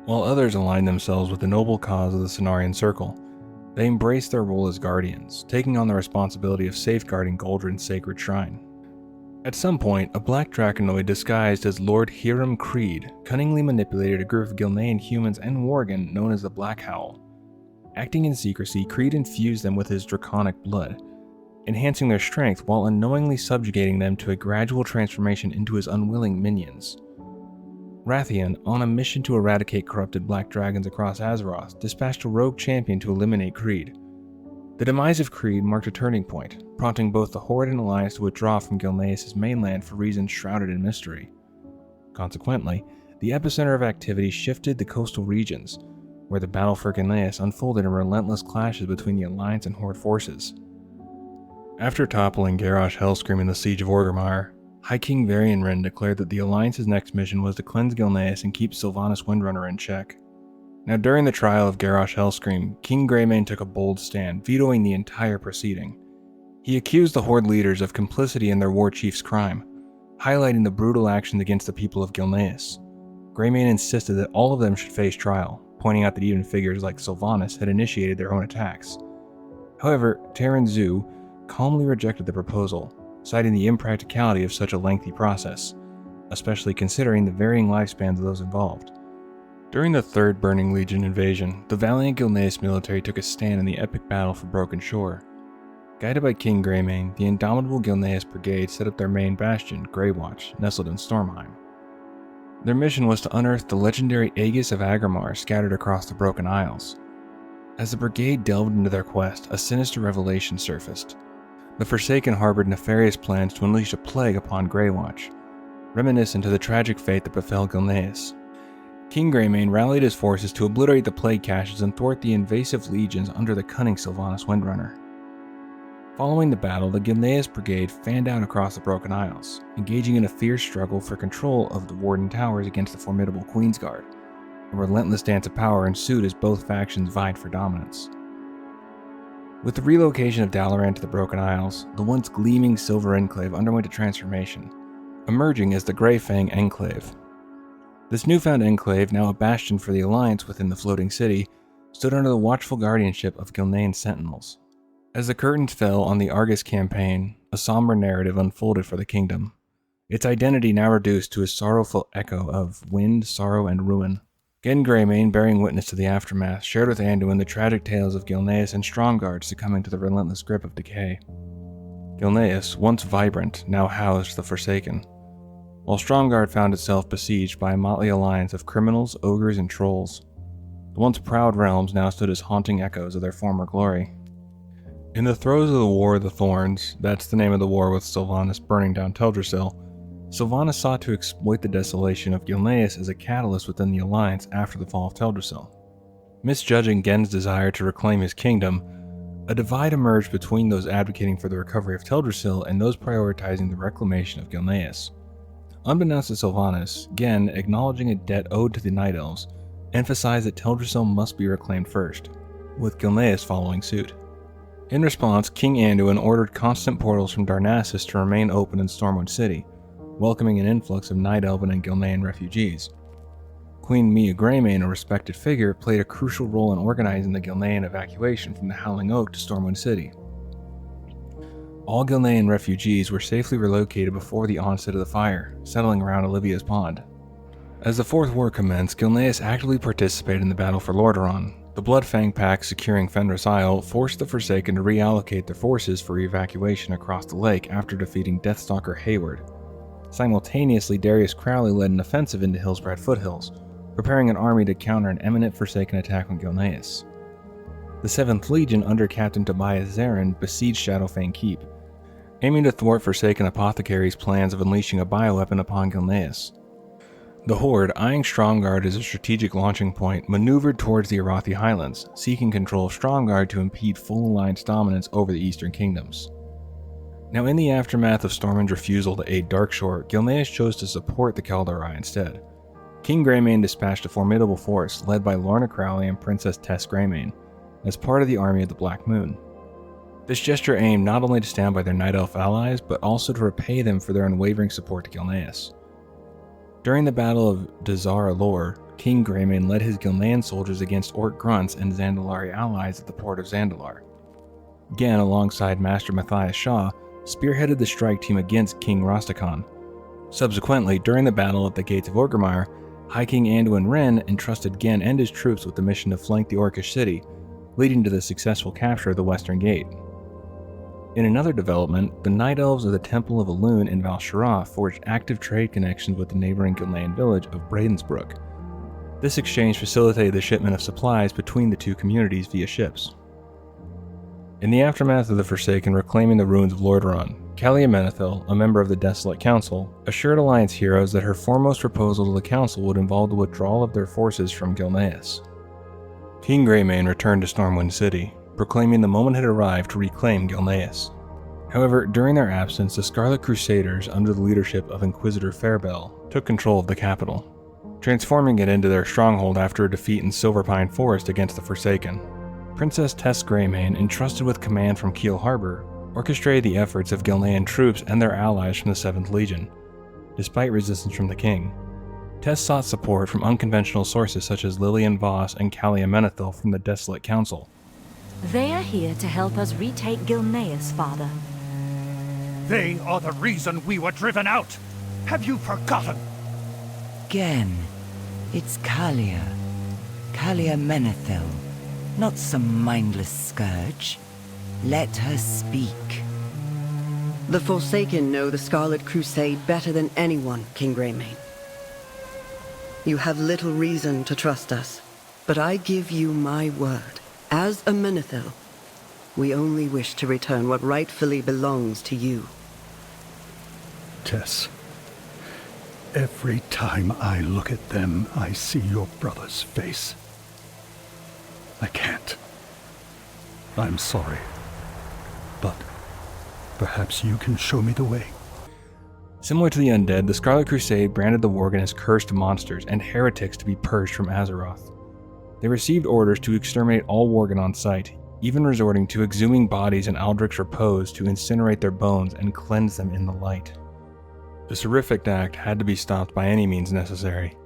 While others aligned themselves with the noble cause of the Cenarian Circle, they embraced their role as guardians, taking on the responsibility of safeguarding Goldrin's sacred shrine. At some point, a black draconoid disguised as Lord Hiram Creed cunningly manipulated a group of Gilnean humans and Worgen known as the Black Howl. Acting in secrecy, Creed infused them with his draconic blood, enhancing their strength while unknowingly subjugating them to a gradual transformation into his unwilling minions. Rathian, on a mission to eradicate corrupted black dragons across Azeroth, dispatched a rogue champion to eliminate Creed. The demise of Creed marked a turning point, prompting both the Horde and Alliance to withdraw from Gilneas' mainland for reasons shrouded in mystery. Consequently, the epicenter of activity shifted the coastal regions, where the battle for Gilneas unfolded in relentless clashes between the Alliance and Horde forces. After toppling Garrosh Hellscream in the Siege of Orgrimmar, High King Varian declared that the Alliance's next mission was to cleanse Gilneas and keep Sylvanas Windrunner in check. Now during the trial of Garrosh Hellscream, King Greymane took a bold stand, vetoing the entire proceeding. He accused the Horde leaders of complicity in their war chief's crime, highlighting the brutal actions against the people of Gilneas. Greymane insisted that all of them should face trial, pointing out that even figures like Sylvanas had initiated their own attacks. However, Terran Zu calmly rejected the proposal, citing the impracticality of such a lengthy process, especially considering the varying lifespans of those involved. During the Third Burning Legion invasion, the valiant Gilneas military took a stand in the epic battle for Broken Shore. Guided by King Greymane, the indomitable Gilneas brigade set up their main bastion, Greywatch, nestled in Stormheim. Their mission was to unearth the legendary Aegis of Agrimar scattered across the Broken Isles. As the brigade delved into their quest, a sinister revelation surfaced. The Forsaken harbored nefarious plans to unleash a plague upon Greywatch, reminiscent of the tragic fate that befell Gilneas. King Greymane rallied his forces to obliterate the plague caches and thwart the invasive legions under the cunning Sylvanas Windrunner. Following the battle, the Gilneas brigade fanned out across the Broken Isles, engaging in a fierce struggle for control of the Warden Towers against the formidable Queensguard. A relentless dance of power ensued as both factions vied for dominance. With the relocation of Dalaran to the Broken Isles, the once gleaming Silver Enclave underwent a transformation, emerging as the Grey Fang Enclave. This newfound enclave, now a bastion for the Alliance within the floating city, stood under the watchful guardianship of Gilnean sentinels. As the curtains fell on the Argus campaign, a somber narrative unfolded for the kingdom, its identity now reduced to a sorrowful echo of wind, sorrow, and ruin. Gen Greymane, bearing witness to the aftermath, shared with Anduin the tragic tales of Gilneas and Stromgarde succumbing to the relentless grip of decay. Gilneas, once vibrant, now housed the Forsaken, while Stromgarde found itself besieged by a motley alliance of criminals, ogres, and trolls. The once proud realms now stood as haunting echoes of their former glory. In the throes of the War of the Thorns, that's the name of the war with Sylvanas burning down Teldrassil, Sylvanas sought to exploit the desolation of Gilneas as a catalyst within the Alliance after the fall of Teldrassil. Misjudging Gen's desire to reclaim his kingdom, a divide emerged between those advocating for the recovery of Teldrassil and those prioritizing the reclamation of Gilneas. Unbeknownst to Sylvanas, Gen, acknowledging a debt owed to the Night Elves, emphasized that Teldrassil must be reclaimed first, with Gilneas following suit. In response, King Anduin ordered constant portals from Darnassus to remain open in Stormwind City, welcoming an influx of Night Elven and Gilnean refugees. Queen Mia Greymane, a respected figure, played a crucial role in organizing the Gilnean evacuation from the Howling Oak to Stormwind City. All Gilnean refugees were safely relocated before the onset of the fire, settling around Olivia's Pond. As the Fourth War commenced, Gilneas actively participated in the battle for Lordaeron. The Bloodfang Pact securing Fenris Isle forced the Forsaken to reallocate their forces for evacuation across the lake after defeating Deathstalker Hayward. Simultaneously, Darius Crowley led an offensive into Hillsbrad Foothills, preparing an army to counter an imminent Forsaken attack on Gilneas. The 7th Legion under Captain Tobias Zarin besieged Shadowfang Keep, aiming to thwart Forsaken Apothecary's plans of unleashing a bioweapon upon Gilneas. The Horde, eyeing Stromgarde as a strategic launching point, maneuvered towards the Arathi Highlands, seeking control of Stromgarde to impede full alliance dominance over the Eastern Kingdoms. Now, in the aftermath of Stormwind's refusal to aid Darkshore, Gilneas chose to support the Keldarai instead. King Greymane dispatched a formidable force led by Lorna Crowley and Princess Tess Greymane as part of the Army of the Black Moon. This gesture aimed not only to stand by their Night Elf allies, but also to repay them for their unwavering support to Gilneas. During the Battle of Dazar Alor, King Greymane led his Gilnean soldiers against Orc Grunts and Zandalari allies at the port of Zandalar. Gen, alongside Master Matthias Shaw, spearheaded the strike team against King Rastakhan. Subsequently, during the battle at the Gates of Orgrimmar, High King Anduin Wren entrusted Gen and his troops with the mission to flank the Orcish city, leading to the successful capture of the Western Gate. In another development, the Night Elves of the Temple of Elune in Val Shara forged active trade connections with the neighboring Gilnean village of Bradensbrook. This exchange facilitated the shipment of supplies between the two communities via ships. In the aftermath of the Forsaken reclaiming the ruins of Lordaeron, Calia Menethil, a member of the Desolate Council, assured Alliance heroes that her foremost proposal to the Council would involve the withdrawal of their forces from Gilneas. King Greymane returned to Stormwind City, proclaiming the moment had arrived to reclaim Gilneas. However, during their absence, the Scarlet Crusaders, under the leadership of Inquisitor Fairbell, took control of the capital. transforming it into their stronghold after a defeat in Silverpine Forest against the Forsaken. Princess Tess Greymane, entrusted with command from Kiel Harbor, orchestrated the efforts of Gilnean troops and their allies from the 7th Legion, despite resistance from the king. Tess sought support from unconventional sources such as Lillian Voss and Callia Menethil from the Desolate Council. They are here to help us retake Gilneas, Father. They are the reason we were driven out. Have you forgotten? Again, it's Callia Menethil, not some mindless scourge. Let her speak. The Forsaken know the Scarlet Crusade better than anyone, King Greymane. You have little reason to trust us, but I give you my word. As a Menethil, we only wish to return what rightfully belongs to you. Tess, every time I look at them, I see your brother's face. I can't. I'm sorry. But perhaps you can show me the way. Similar to the undead, the Scarlet Crusade branded the Worgen as cursed monsters and heretics to be purged from Azeroth. They received orders to exterminate all Worgen on sight, even resorting to exhuming bodies in Aldrich's Repose to incinerate their bones and cleanse them in the light. This horrific act had to be stopped by any means necessary.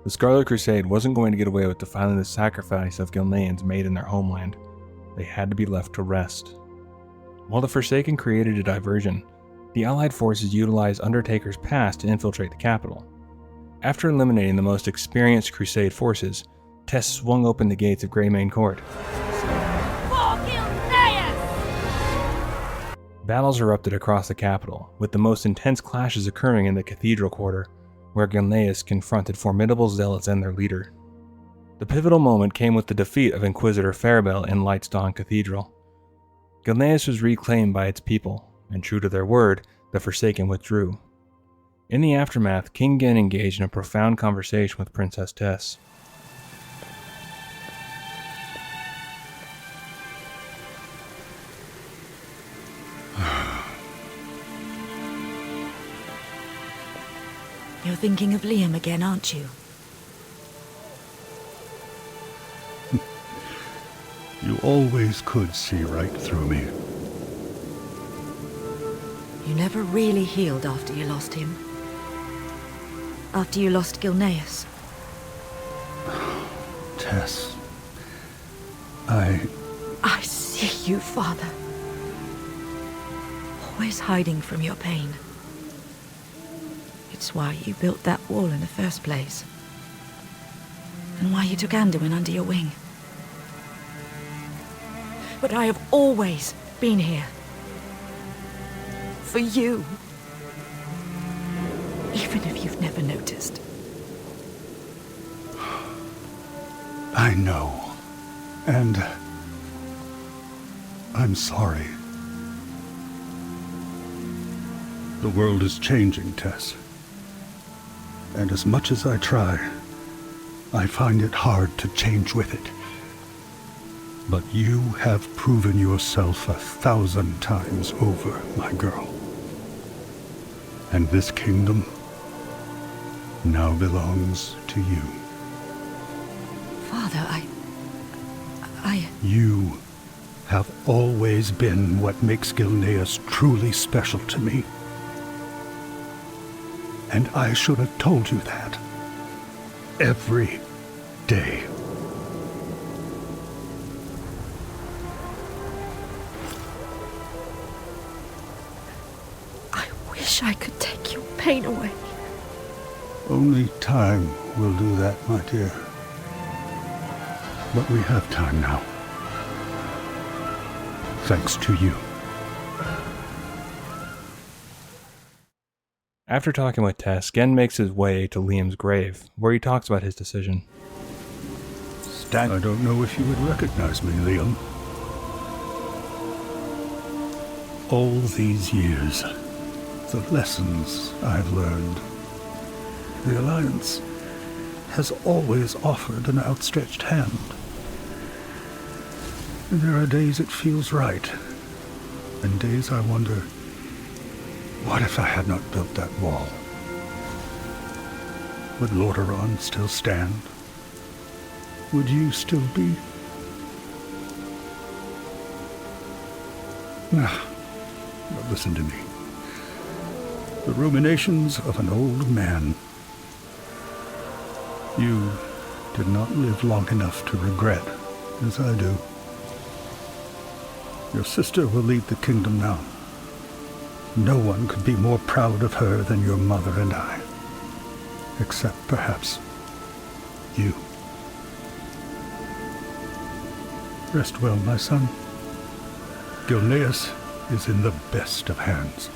The Scarlet Crusade wasn't going to get away with defiling the sacrifice of Gilneans made in their homeland. They had to be left to rest. While the Forsaken created a diversion, the Allied forces utilized Undertaker's pass to infiltrate the capital. After eliminating the most experienced Crusade forces, Tess swung open the gates of Greymane Court. Battles erupted across the capital, with the most intense clashes occurring in the Cathedral Quarter, where Gilneas confronted formidable zealots and their leader. The pivotal moment came with the defeat of Inquisitor Farabelle in Lightstone Cathedral. Gilneas was reclaimed by its people, and true to their word, the Forsaken withdrew. In the aftermath, King Gen engaged in a profound conversation with Princess Tess. You're thinking of Liam again, aren't you? You always could see right through me. You never really healed after you lost him. After you lost Gilneas. Tess, I see you, Father. Always hiding from your pain. It's why you built that wall in the first place. And why you took Anduin under your wing. But I have always been here. For you. Even if you've never noticed. I know. And I'm sorry. The world is changing, Tess. And as much as I try, I find it hard to change with it. But you have proven yourself 1,000 times over, my girl. And this kingdom now belongs to you. Father, You have always been what makes Gilneas truly special to me. And I should have told you that. Every day. I wish I could take your pain away. Only time will do that, my dear. But we have time now. Thanks to you. After talking with Tess, Gen makes his way to Liam's grave, where he talks about his decision. I don't know if you would recognize me, Liam. All these years, the lessons I've learned, the Alliance has always offered an outstretched hand. There are days it feels right, and days I wonder, what if I had not built that wall? would Lordaeron still stand? Would you still be? Now, listen to me. The ruminations of an old man. You did not live long enough to regret, as I do. Your sister will lead the kingdom now. No one could be more proud of her than your mother and I. Except, perhaps, you. Rest well, my son. Gilneas is in the best of hands.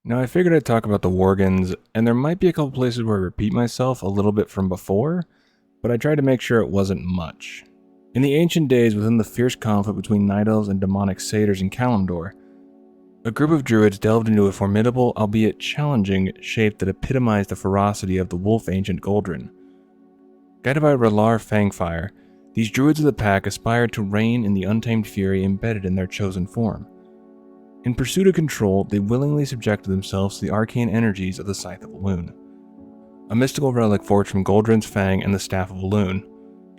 Now, I figured I'd talk about the Worgens, and there might be a couple places where I repeat myself a little bit from before, but I tried to make sure it wasn't much. In the ancient days, within the fierce conflict between Night Elves and demonic satyrs in Kalimdor, a group of druids delved into a formidable, albeit challenging, shape that epitomized the ferocity of the wolf ancient Goldrin. Guided by R'hllor Fangfire, these druids of the pack aspired to reign in the untamed fury embedded in their chosen form. In pursuit of control, they willingly subjected themselves to the arcane energies of the Scythe of Elune, a mystical relic forged from Goldrin's Fang and the Staff of Elune.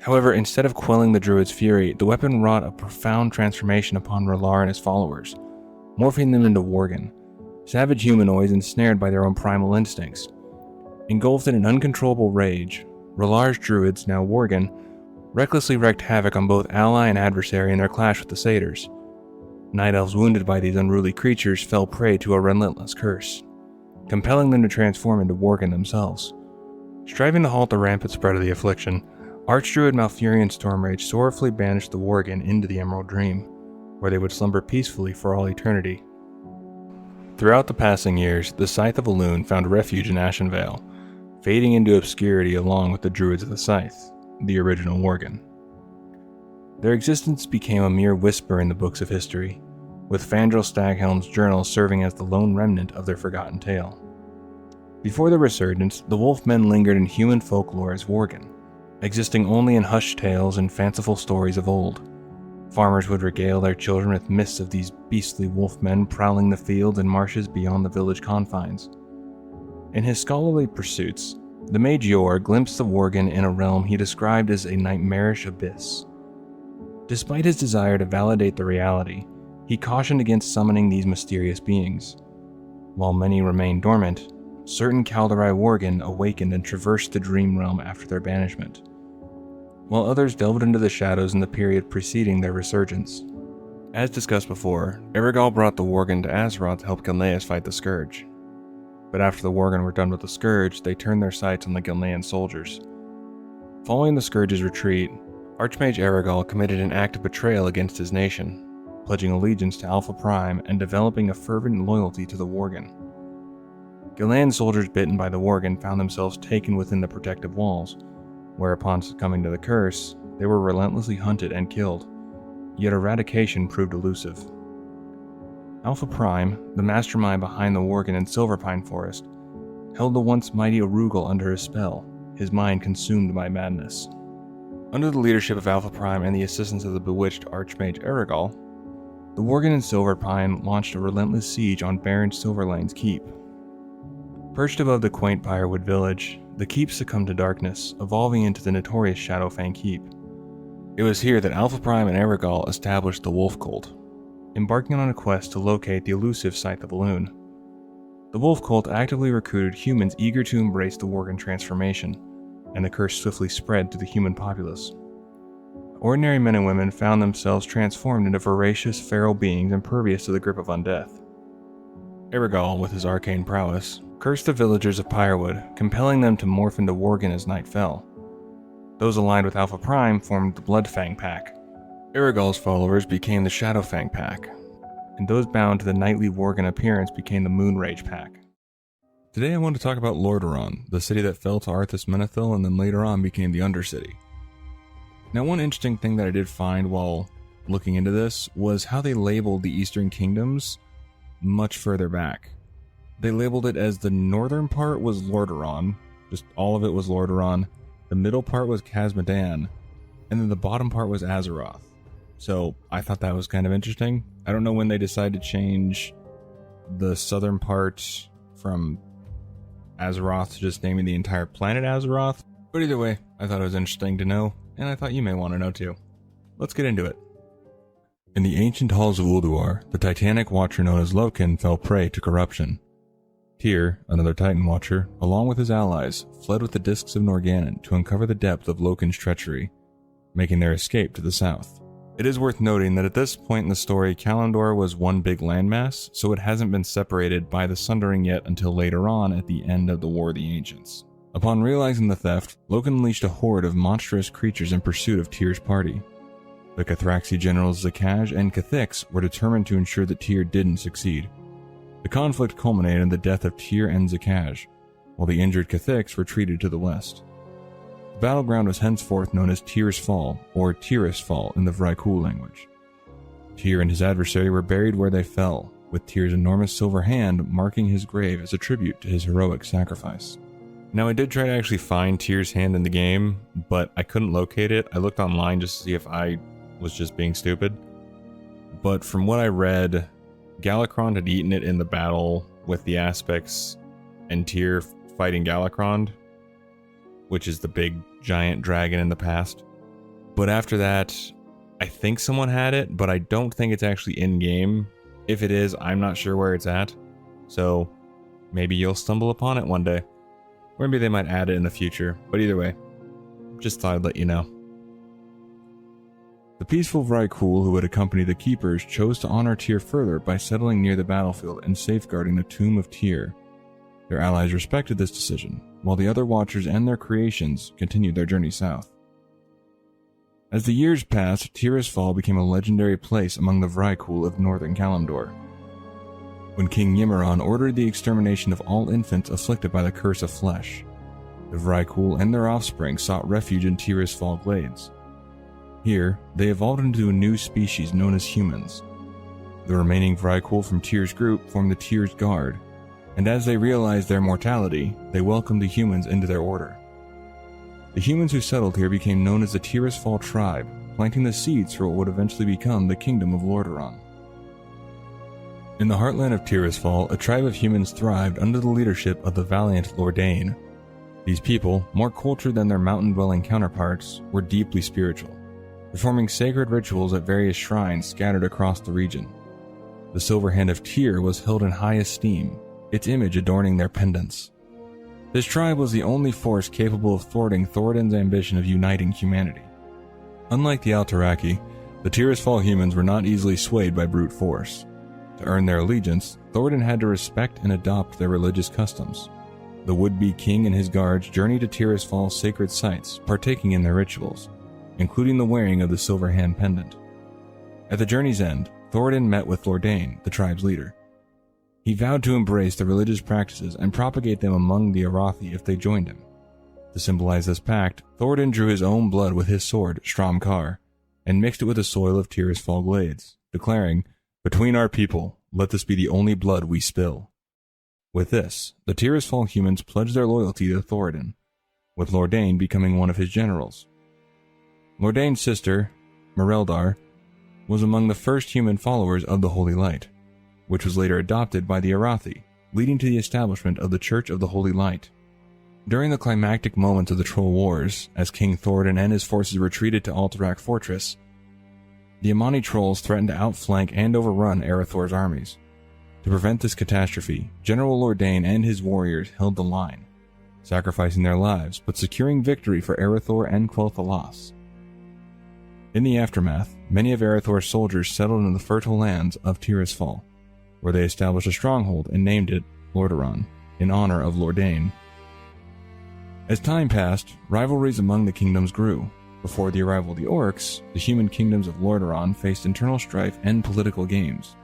However, instead of quelling the druid's fury, the weapon wrought a profound transformation upon R'hllor and his followers, morphing them into Worgen, savage humanoids ensnared by their own primal instincts. Engulfed in an uncontrollable rage, R'hllor's druids, now Worgen, recklessly wreaked havoc on both ally and adversary in their clash with the satyrs. Night Elves wounded by these unruly creatures fell prey to a relentless curse, compelling them to transform into Worgen themselves. Striving to halt the rampant spread of the affliction, Archdruid Malfurion Stormrage sorrowfully banished the Worgen into the Emerald Dream, where they would slumber peacefully for all eternity. Throughout the passing years, the Scythe of Elune found refuge in Ashenvale, fading into obscurity along with the Druids of the Scythe, the original Worgen. Their existence became a mere whisper in the books of history, with Fandral Staghelm's journal serving as the lone remnant of their forgotten tale. Before their resurgence, the Wolfmen lingered in human folklore as Worgen, existing only in hushed tales and fanciful stories of old. Farmers would regale their children with myths of these beastly wolfmen prowling the fields and marshes beyond the village confines. In his scholarly pursuits, the mage Yor glimpsed the Worgen in a realm he described as a nightmarish abyss. Despite his desire to validate the reality, he cautioned against summoning these mysterious beings. While many remained dormant, certain Kaldorei Worgen awakened and traversed the dream realm after their banishment, while others delved into the shadows in the period preceding their resurgence. As discussed before, Erigal brought the Worgen to Azeroth to help Gilneas fight the Scourge. But after the Worgen were done with the Scourge, they turned their sights on the Gilnean soldiers. Following the Scourge's retreat, Archmage Erigal committed an act of betrayal against his nation, pledging allegiance to Alpha Prime and developing a fervent loyalty to the Worgen. Gilnean soldiers bitten by the Worgen found themselves taken within the protective walls, where upon succumbing to the curse, they were relentlessly hunted and killed, yet eradication proved elusive. Alpha Prime, the mastermind behind the Worgen in Silverpine Forest, held the once mighty Arugal under his spell, his mind consumed by madness. Under the leadership of Alpha Prime and the assistance of the bewitched Archmage Erigal, the Worgen in Silverpine launched a relentless siege on Baron Silverlane's keep. Perched above the quaint Pyrewood village, the keep succumbed to darkness, evolving into the notorious Shadowfang Keep. It was here that Alpha Prime and Erigal established the Wolf Cult, embarking on a quest to locate the elusive Scythe of Elune. The Wolf Cult actively recruited humans eager to embrace the Worgen transformation, and the curse swiftly spread to the human populace. Ordinary men and women found themselves transformed into voracious, feral beings impervious to the grip of undeath. Erigal, with his arcane prowess, cursed the villagers of Pyrewood, compelling them to morph into Worgen as night fell. Those aligned with Alpha Prime formed the Bloodfang Pack. Erigal's followers became the Shadowfang Pack, and those bound to the nightly Worgen appearance became the Moonrage Pack. Today I want to talk about Lordaeron, the city that fell to Arthas Menethil and then later on became the Undercity. Now, one interesting thing that I did find while looking into this was how they labeled the Eastern Kingdoms much further back. They labeled it as the northern part was Lordaeron, just all of it was Lordaeron, the middle part was Khazmodan, and then the bottom part was Azeroth. So I thought that was kind of interesting. I don't know when they decided to change the southern part from Azeroth just naming the entire planet Azeroth, but either way, I thought it was interesting to know, and I thought you may want to know too. Let's get into it. In the ancient halls of Ulduar, the Titanic Watcher known as Loken fell prey to corruption. Tyr, another Titan Watcher, along with his allies, fled with the Discs of Norgannon to uncover the depth of Loken's treachery, making their escape to the south. It is worth noting that at this point in the story, Kalimdor was one big landmass, so it hasn't been separated by the Sundering yet until later on at the end of the War of the Ancients. Upon realizing the theft, Loken unleashed a horde of monstrous creatures in pursuit of Tyr's party. The Cathraxi generals Zakaj and Cathix were determined to ensure that Tyr didn't succeed. The conflict culminated in the death of Tyr and Zakaj, while the injured Cathix retreated to the west. The battleground was henceforth known as Tyr's Fall, or Tyrus Fall in the Vrykul language. Tyr and his adversary were buried where they fell, with Tyr's enormous silver hand marking his grave as a tribute to his heroic sacrifice. Now, I did try to actually find Tyr's hand in the game, but I couldn't locate it. I looked online just to see if I was just being stupid. But from what I read, Galakron had eaten it in the battle with the Aspects and Tyr fighting Galakron, which is the big giant dragon in the past. But after that, I think someone had it, but I don't think it's actually in-game. If it is, I'm not sure where it's at. So maybe you'll stumble upon it one day. Or maybe they might add it in the future. But either way, just thought I'd let you know. The peaceful Vrykul who had accompanied the Keepers chose to honor Tyr further by settling near the battlefield and safeguarding the tomb of Tyr. Their allies respected this decision, while the other Watchers and their creations continued their journey south. As the years passed, Tyr's Fall became a legendary place among the Vrykul of northern Kalimdor. When King Ymiron ordered the extermination of all infants afflicted by the Curse of Flesh, the Vrykul and their offspring sought refuge in Tyr's Fall glades. Here, they evolved into a new species known as humans. The remaining Vrykul from Tyr's group formed the Tyr's Guard, and as they realized their mortality, they welcomed the humans into their order. The humans who settled here became known as the Tyr's Fall tribe, planting the seeds for what would eventually become the Kingdom of Lordaeron. In the heartland of Tyr's Fall, a tribe of humans thrived under the leadership of the valiant Lordaeron. These people, more cultured than their mountain-dwelling counterparts, were deeply spiritual, performing sacred rituals at various shrines scattered across the region. The silver hand of Tyr was held in high esteem, its image adorning their pendants. This tribe was the only force capable of thwarting Thoradin's ambition of uniting humanity. Unlike the Alteraci, the Tyr's Fall humans were not easily swayed by brute force. To earn their allegiance, Thoradin had to respect and adopt their religious customs. The would-be king and his guards journeyed to Tyr's Fall sacred sites, partaking in their rituals, including the wearing of the silver hand pendant. At the journey's end, Thoradin met with Lordaeron, the tribe's leader. He vowed to embrace the religious practices and propagate them among the Arathi if they joined him. To symbolize this pact, Thoradin drew his own blood with his sword, Stromkar, and mixed it with the soil of Tyr's Fall glades, declaring, "Between our people, let this be the only blood we spill." With this, the Tyr's Fall humans pledged their loyalty to Thoradin, with Lordaeron becoming one of his generals. Lordaeron's sister, Mereldar, was among the first human followers of the Holy Light, which was later adopted by the Arathi, leading to the establishment of the Church of the Holy Light. During the climactic moments of the Troll Wars, as King Thoradin and his forces retreated to Alterac Fortress, the Amani Trolls threatened to outflank and overrun Erethr's armies. To prevent this catastrophe, General Lordaeron and his warriors held the line, sacrificing their lives but securing victory for Erethr and Quel'Thalas. In the aftermath, many of Erethr's soldiers settled in the fertile lands of Tyr's Fall, where they established a stronghold and named it Lordaeron, in honor of Lordaeron. As time passed, rivalries among the kingdoms grew. Before the arrival of the Orcs, the human kingdoms of Lordaeron faced internal strife and political games.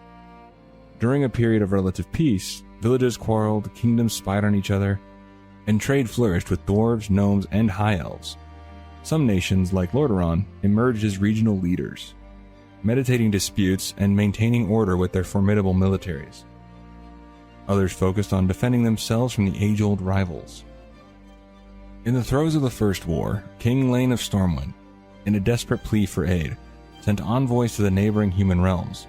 During a period of relative peace, villages quarreled, kingdoms spied on each other, and trade flourished with dwarves, gnomes, and high elves. Some nations, like Lordaeron, emerged as regional leaders, meditating disputes and maintaining order with their formidable militaries. Others focused on defending themselves from the age-old rivals. In the throes of the First War, King Lane of Stormwind, in a desperate plea for aid, sent envoys to the neighboring human realms,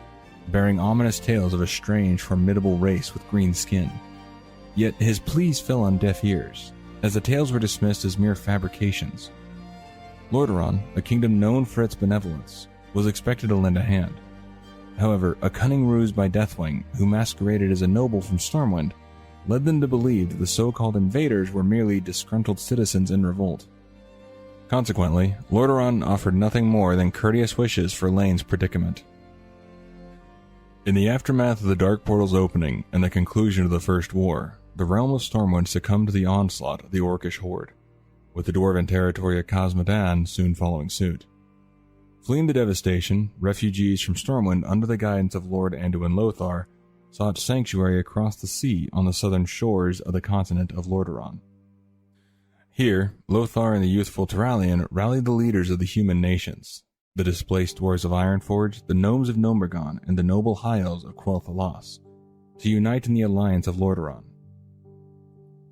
bearing ominous tales of a strange, formidable race with green skin. Yet his pleas fell on deaf ears, as the tales were dismissed as mere fabrications. Lordaeron, a kingdom known for its benevolence, was expected to lend a hand. However, a cunning ruse by Deathwing, who masqueraded as a noble from Stormwind, led them to believe that the so-called invaders were merely disgruntled citizens in revolt. Consequently, Lordaeron offered nothing more than courteous wishes for Lane's predicament. In the aftermath of the Dark Portal's opening and the conclusion of the First War, the realm of Stormwind succumbed to the onslaught of the Orcish horde, with the dwarven territory of Khazad-dûm soon following suit. Fleeing the devastation, refugees from Stormwind under the guidance of Lord Anduin Lothar sought sanctuary across the sea on the southern shores of the continent of Lordaeron. Here, Lothar and the youthful Turalyon rallied the leaders of the human nations, the displaced dwarves of Ironforge, the gnomes of Gnomeregan, and the noble high elves of Quel'Thalas, to unite in the alliance of Lordaeron.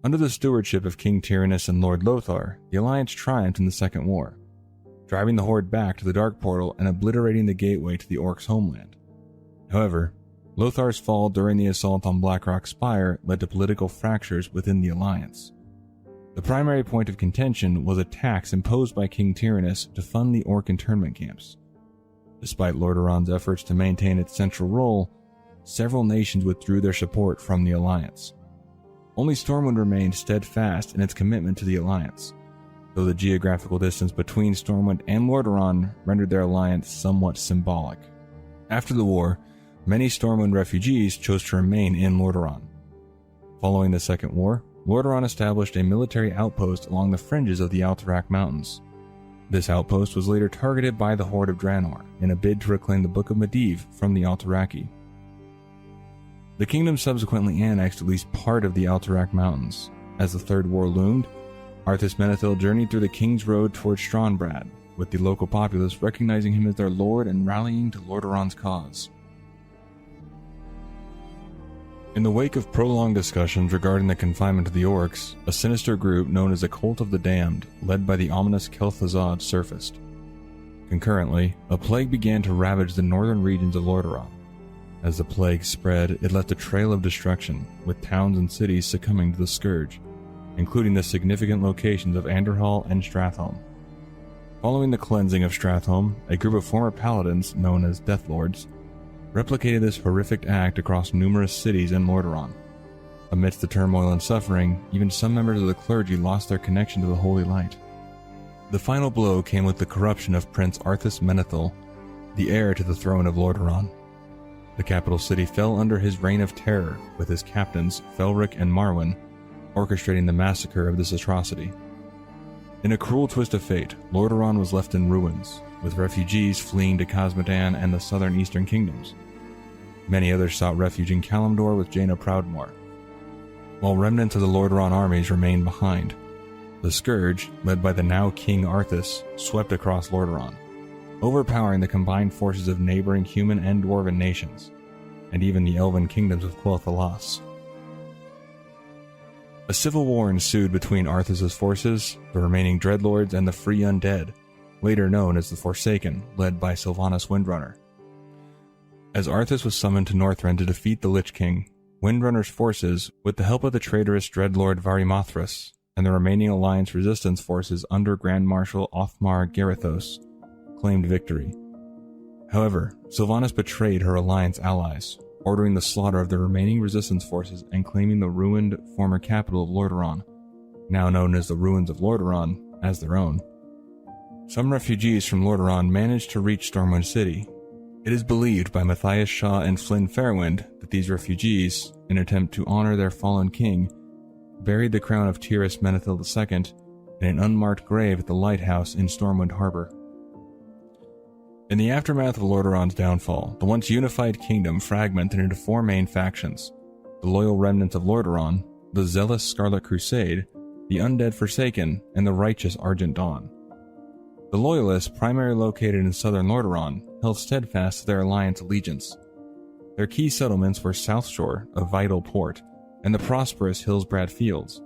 Under the stewardship of King Tyrannus and Lord Lothar, the alliance triumphed in the Second War, driving the horde back to the Dark Portal and obliterating the gateway to the Orcs' homeland. However, Lothar's fall during the assault on Blackrock Spire led to political fractures within the alliance. The primary point of contention was a tax imposed by King Tyrannus to fund the Orc internment camps. Despite Lordaeron's efforts to maintain its central role, several nations withdrew their support from the alliance. Only Stormwind remained steadfast in its commitment to the alliance, though the geographical distance between Stormwind and Lordaeron rendered their alliance somewhat symbolic. After the war, many Stormwind refugees chose to remain in Lordaeron. Following the Second War, Lordaeron established a military outpost along the fringes of the Alterac Mountains. This outpost was later targeted by the Horde of Draenor in a bid to reclaim the Book of Medivh from the Alteraci. The kingdom subsequently annexed at least part of the Alterac Mountains. As the Third War loomed, Arthas Menethil journeyed through the King's Road towards Strombrad, with the local populace recognizing him as their lord and rallying to Lordaeron's cause. In the wake of prolonged discussions regarding the confinement of the Orcs, a sinister group known as the Cult of the Damned, led by the ominous Kel'Thuzad, surfaced. Concurrently, a plague began to ravage the northern regions of Lordaeron. As the plague spread, it left a trail of destruction, with towns and cities succumbing to the scourge, including the significant locations of Anderhall and Stratholme. Following the cleansing of Stratholme, a group of former paladins, known as Deathlords, replicated this horrific act across numerous cities in Lordaeron. Amidst the turmoil and suffering, even some members of the clergy lost their connection to the Holy Light. The final blow came with the corruption of Prince Arthas Menethil, the heir to the throne of Lordaeron. The capital city fell under his reign of terror, with his captains, Felric and Marwyn, orchestrating the massacre of this atrocity. In a cruel twist of fate, Lordaeron was left in ruins, with refugees fleeing to Khazad-dûm and the southern eastern kingdoms. Many others sought refuge in Kalimdor with Jaina Proudmoore, while remnants of the Lordaeron armies remained behind. The Scourge, led by the now King Arthas, swept across Lordaeron, overpowering the combined forces of neighboring human and dwarven nations, and even the elven kingdoms of Quel'Thalas. A civil war ensued between Arthas' forces, the remaining Dreadlords, and the Free Undead, later known as the Forsaken, led by Sylvanas Windrunner. As Arthas was summoned to Northrend to defeat the Lich King, Windrunner's forces, with the help of the traitorous Dreadlord Varimathras, and the remaining Alliance resistance forces under Grand Marshal Othmar Garithos, claimed victory. However, Sylvanas betrayed her Alliance allies, ordering the slaughter of the remaining resistance forces and claiming the ruined former capital of Lordaeron, now known as the Ruins of Lordaeron, as their own. Some refugees from Lordaeron managed to reach Stormwind City. It is believed by Matthias Shaw and Flynn Fairwind that these refugees, in an attempt to honor their fallen king, buried the crown of Tyrus Menethil II in an unmarked grave at the lighthouse in Stormwind Harbor. In the aftermath of Lordaeron's downfall, the once unified kingdom fragmented into four main factions: the loyal remnants of Lordaeron, the zealous Scarlet Crusade, the undead Forsaken, and the righteous Argent Dawn. The Loyalists, primarily located in southern Lordaeron, held steadfast to their Alliance allegiance. Their key settlements were South Shore, a vital port, and the prosperous Hillsbrad Fields.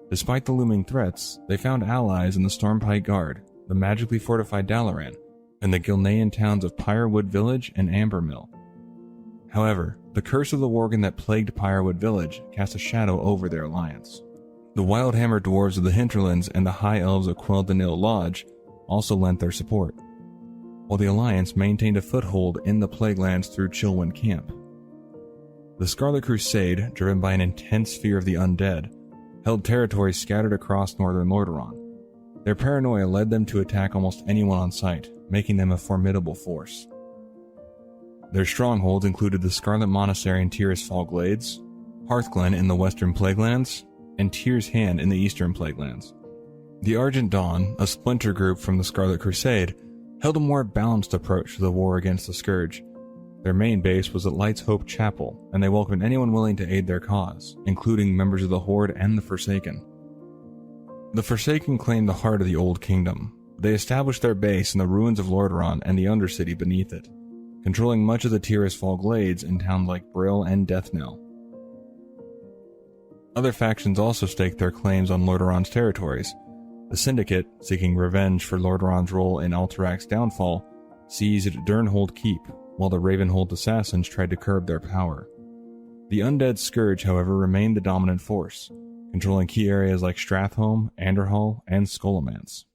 Despite the looming threats, they found allies in the Stormpike Guard, the magically fortified Dalaran, and the Gilnean towns of Pyrewood Village and Ambermill. However, the curse of the worgen that plagued Pyrewood Village cast a shadow over their alliance. The Wildhammer dwarves of the hinterlands and the high elves of Quel'Danil Lodge also lent their support, while the alliance maintained a foothold in the Plaguelands through Chillwind Camp. The Scarlet Crusade, driven by an intense fear of the undead, held territories scattered across northern Lordaeron. Their paranoia led them to attack almost anyone on sight, making them a formidable force. Their strongholds included the Scarlet Monastery in Tirisfal Glades, Hearthglen in the western Plaguelands, and Tyr's Hand in the eastern Plaguelands. The Argent Dawn, a splinter group from the Scarlet Crusade, held a more balanced approach to the war against the Scourge. Their main base was at Light's Hope Chapel, and they welcomed anyone willing to aid their cause, including members of the Horde and the Forsaken. The Forsaken claimed the heart of the Old Kingdom. They established their base in the ruins of Lordaeron and the Undercity beneath it, controlling much of the Tirisfal Glades in towns like Brill and Deathnell. Other factions also staked their claims on Lordaeron's territories. The Syndicate, seeking revenge for Lordaeron's role in Alterax's downfall, seized Durnhold Keep, while the Ravenhold assassins tried to curb their power. The Undead Scourge, however, remained the dominant force, controlling key areas like Stratholme, Anderhall, and Scholomance.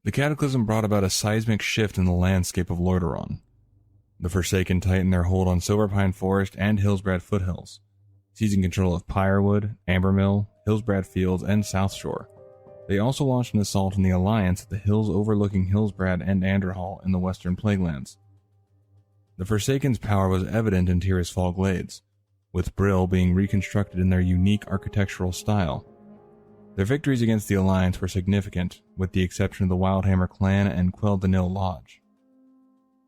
The Cataclysm brought about a seismic shift in the landscape of Lordaeron. The Forsaken tightened their hold on Silverpine Forest and Hillsbrad Foothills, seizing control of Pyrewood, Ambermill, Hillsbrad Fields, and South Shore. They also launched an assault on the Alliance at the hills overlooking Hillsbrad and Anderhall in the western Plaguelands. The Forsaken's power was evident in Tirisfal Glades, with Brill being reconstructed in their unique architectural style. Their victories against the Alliance were significant, with the exception of the Wildhammer clan and Quel'Danil Lodge.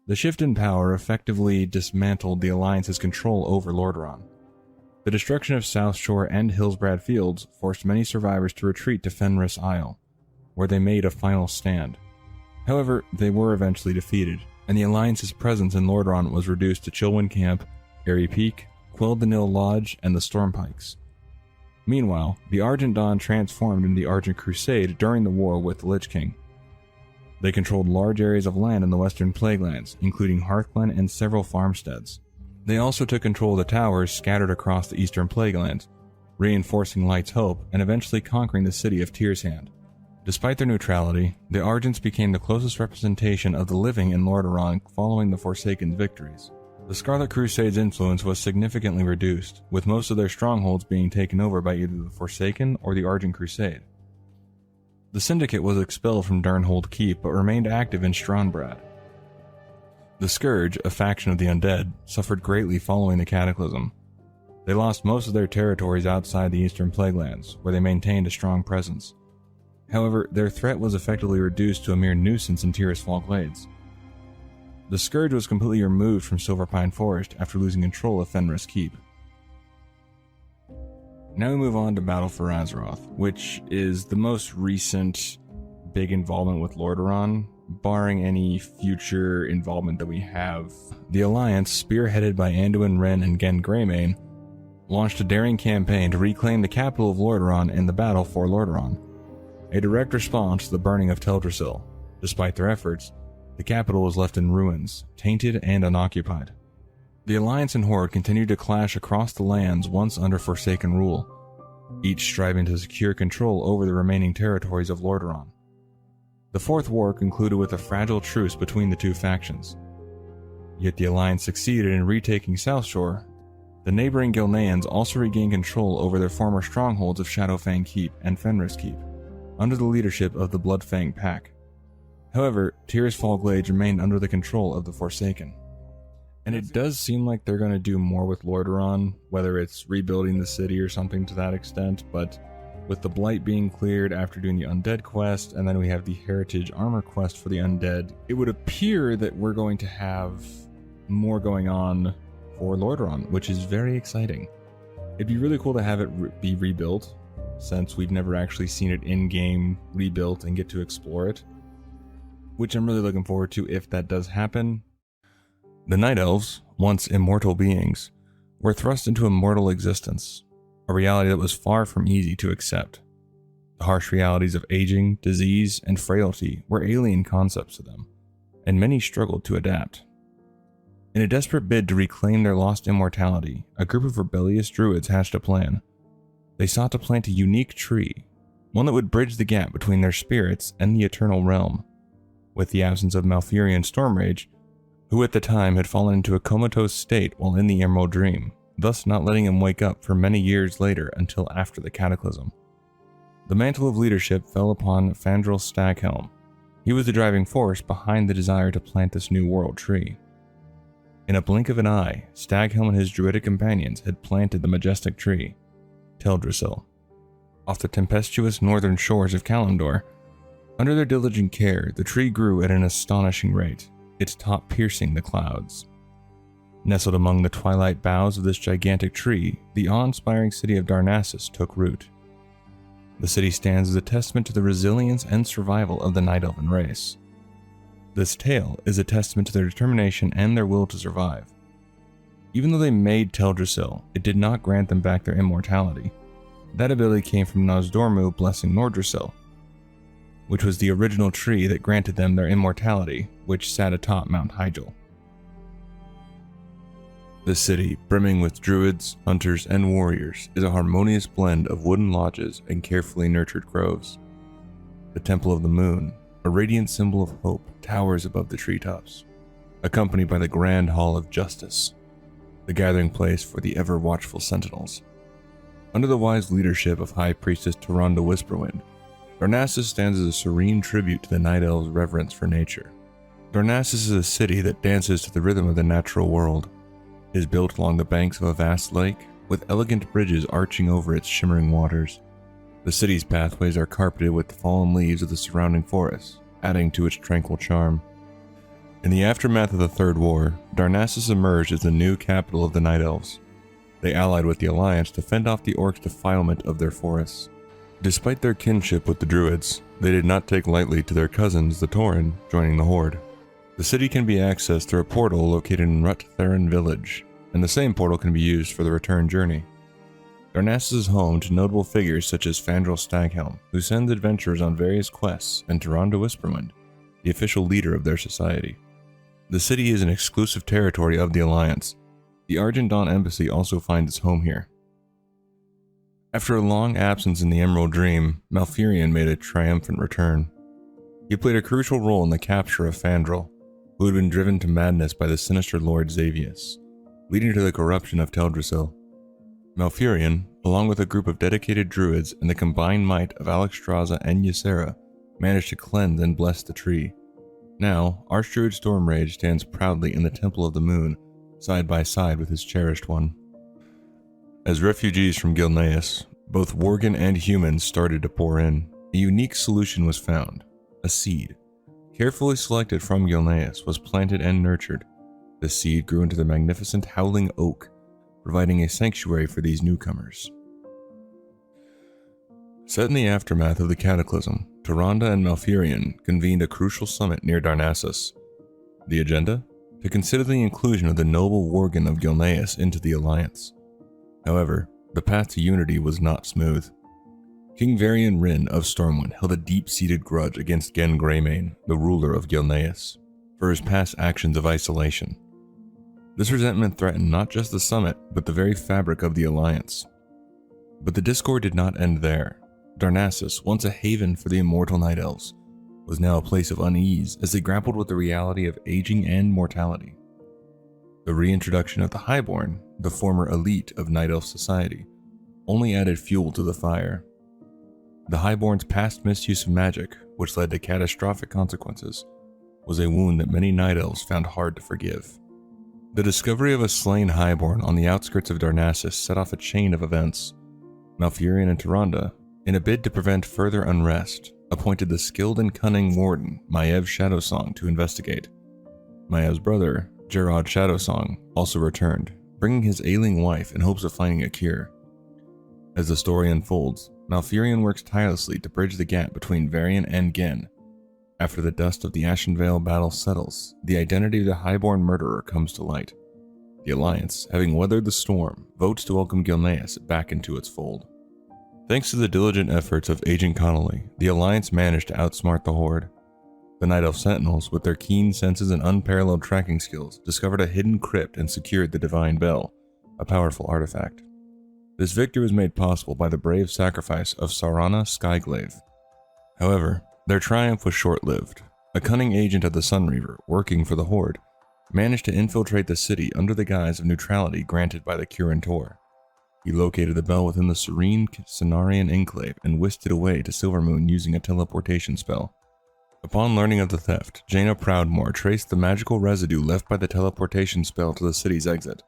The shift in power effectively dismantled the Alliance's control over Lordaeron. The destruction of South Shore and Hillsbrad Fields forced many survivors to retreat to Fenris Isle, where they made a final stand. However, they were eventually defeated, and the Alliance's presence in Lordaeron was reduced to Chillwind Camp, Airy Peak, Quel'Danil Lodge, and the Stormpikes. Meanwhile, the Argent Dawn transformed into the Argent Crusade during the war with the Lich King. They controlled large areas of land in the western Plaguelands, including Hearthglen and several farmsteads. They also took control of the towers scattered across the eastern Plaguelands, reinforcing Light's Hope and eventually conquering the city of Tyr's Hand. Despite their neutrality, the Argents became the closest representation of the living in Lordaeron following the Forsaken's victories. The Scarlet Crusade's influence was significantly reduced, with most of their strongholds being taken over by either the Forsaken or the Argent Crusade. The Syndicate was expelled from Durnhold Keep but remained active in Stranbrad. The Scourge, a faction of the Undead, suffered greatly following the Cataclysm. They lost most of their territories outside the eastern Plaguelands, where they maintained a strong presence. However, their threat was effectively reduced to a mere nuisance in Tirisfal Glades. The Scourge was completely removed from Silverpine Forest after losing control of Fenris Keep. Now we move on to Battle for Azeroth, which is the most recent big involvement with Lordaeron, barring any future involvement that we have. The Alliance, spearheaded by Anduin Wrenne and Genn Greymane, launched a daring campaign to reclaim the capital of Lordaeron in the Battle for Lordaeron, a direct response to the burning of Teldrassil. Despite their efforts, the capital was left in ruins, tainted and unoccupied. The Alliance and Horde continued to clash across the lands once under Forsaken rule, each striving to secure control over the remaining territories of Lordaeron. The Fourth War concluded with a fragile truce between the two factions. Yet the Alliance succeeded in retaking South Shore. The neighboring Gilneans also regained control over their former strongholds of Shadowfang Keep and Fenris Keep, under the leadership of the Bloodfang Pack. However, Tirisfal Glades remained under the control of the Forsaken. And it does seem like they're going to do more with Lordaeron, whether it's rebuilding the city or something to that extent, but with the Blight being cleared after doing the Undead quest, and then we have the Heritage Armor quest for the Undead, it would appear that we're going to have more going on for Lordaeron, which is very exciting. It'd be really cool to have it be rebuilt, since we've never actually seen it in-game rebuilt and get to explore it, which I'm really looking forward to if that does happen. The Night Elves, once immortal beings, were thrust into a mortal existence, a reality that was far from easy to accept. The harsh realities of aging, disease, and frailty were alien concepts to them, and many struggled to adapt. In a desperate bid to reclaim their lost immortality, a group of rebellious druids hatched a plan. They sought to plant a unique tree, one that would bridge the gap between their spirits and the eternal realm. With the absence of Malfurion Stormrage, who at the time had fallen into a comatose state while in the Emerald Dream, thus not letting him wake up for many years later until after the Cataclysm. The mantle of leadership fell upon Fandral Staghelm. He was the driving force behind the desire to plant this new world tree. In a blink of an eye, Staghelm and his druidic companions had planted the majestic tree, Teldrassil, off the tempestuous northern shores of Kalimdor. Under their diligent care, the tree grew at an astonishing rate, its top piercing the clouds. Nestled among the twilight boughs of this gigantic tree, the awe-inspiring city of Darnassus took root. The city stands as a testament to the resilience and survival of the Night Elven race. This tale is a testament to their determination and their will to survive. Even though they made Teldrassil, it did not grant them back their immortality. That ability came from Nosdormu blessing Nordrassil, which was the original tree that granted them their immortality, which sat atop Mount Hyjal. The city, brimming with druids, hunters, and warriors, is a harmonious blend of wooden lodges and carefully nurtured groves. The Temple of the Moon, a radiant symbol of hope, towers above the treetops, accompanied by the Grand Hall of Justice, the gathering place for the ever-watchful sentinels. Under the wise leadership of High Priestess Tyrande Whisperwind, Darnassus stands as a serene tribute to the Night Elves' reverence for nature. Darnassus is a city that dances to the rhythm of the natural world. It is built along the banks of a vast lake, with elegant bridges arching over its shimmering waters. The city's pathways are carpeted with the fallen leaves of the surrounding forests, adding to its tranquil charm. In the aftermath of the Third War, Darnassus emerged as the new capital of the Night Elves. They allied with the Alliance to fend off the Orcs' defilement of their forests. Despite their kinship with the Druids, they did not take lightly to their cousins, the Tauren, joining the Horde. The city can be accessed through a portal located in Rut Theron Village, and the same portal can be used for the return journey. Darnassus is home to notable figures such as Fandral Staghelm, who sends adventurers on various quests, and Tyrande Whisperwind, the official leader of their society. The city is an exclusive territory of the Alliance. The Argent Dawn Embassy also finds its home here. After a long absence in the Emerald Dream, Malfurion made a triumphant return. He played a crucial role in the capture of Fandral, who had been driven to madness by the sinister Lord Xavius, leading to the corruption of Teldrassil. Malfurion, along with a group of dedicated druids and the combined might of Alexstrasza and Ysera, managed to cleanse and bless the tree. Now, Archdruid Stormrage stands proudly in the Temple of the Moon, side by side with his cherished one. As refugees from Gilneas, both Worgen and humans started to pour in, a unique solution was found: a seed. Carefully selected from Gilneas, was planted and nurtured. The seed grew into the magnificent Howling Oak, providing a sanctuary for these newcomers. Set in the aftermath of the Cataclysm, Tyrande and Malfurion convened a crucial summit near Darnassus. The agenda? To consider the inclusion of the noble Worgen of Gilneas into the Alliance. However, the path to unity was not smooth. King Varian Wrynn of Stormwind held a deep-seated grudge against Genn Greymane, the ruler of Gilneas, for his past actions of isolation. This resentment threatened not just the summit, but the very fabric of the Alliance. But the discord did not end there. Darnassus, once a haven for the immortal Night Elves, was now a place of unease as they grappled with the reality of aging and mortality. The reintroduction of the Highborn, the former elite of Night Elf society, only added fuel to the fire. The Highborn's past misuse of magic, which led to catastrophic consequences, was a wound that many Night Elves found hard to forgive. The discovery of a slain Highborn on the outskirts of Darnassus set off a chain of events. Malfurion and Tyrande, in a bid to prevent further unrest, appointed the skilled and cunning warden, Maiev Shadowsong, to investigate. Maev's brother, Gerard Shadowsong, also returned, bringing his ailing wife in hopes of finding a cure. As the story unfolds, Malfurion works tirelessly to bridge the gap between Varian and Genn. After the dust of the Ashenvale battle settles, the identity of the Highborn murderer comes to light. The Alliance, having weathered the storm, votes to welcome Gilneas back into its fold. Thanks to the diligent efforts of Agent Connolly, the Alliance managed to outsmart the Horde. The Night Elf Sentinels, with their keen senses and unparalleled tracking skills, discovered a hidden crypt and secured the Divine Bell, a powerful artifact. This victory was made possible by the brave sacrifice of Sarana Skyglaive. However, their triumph was short-lived. A cunning agent of the Sunreaver, working for the Horde, managed to infiltrate the city under the guise of neutrality granted by the Kirin Tor. He located the bell within the serene Cenarian enclave and whisked it away to Silvermoon using a teleportation spell. Upon learning of the theft, Jaina Proudmoore traced the magical residue left by the teleportation spell to the city's exit.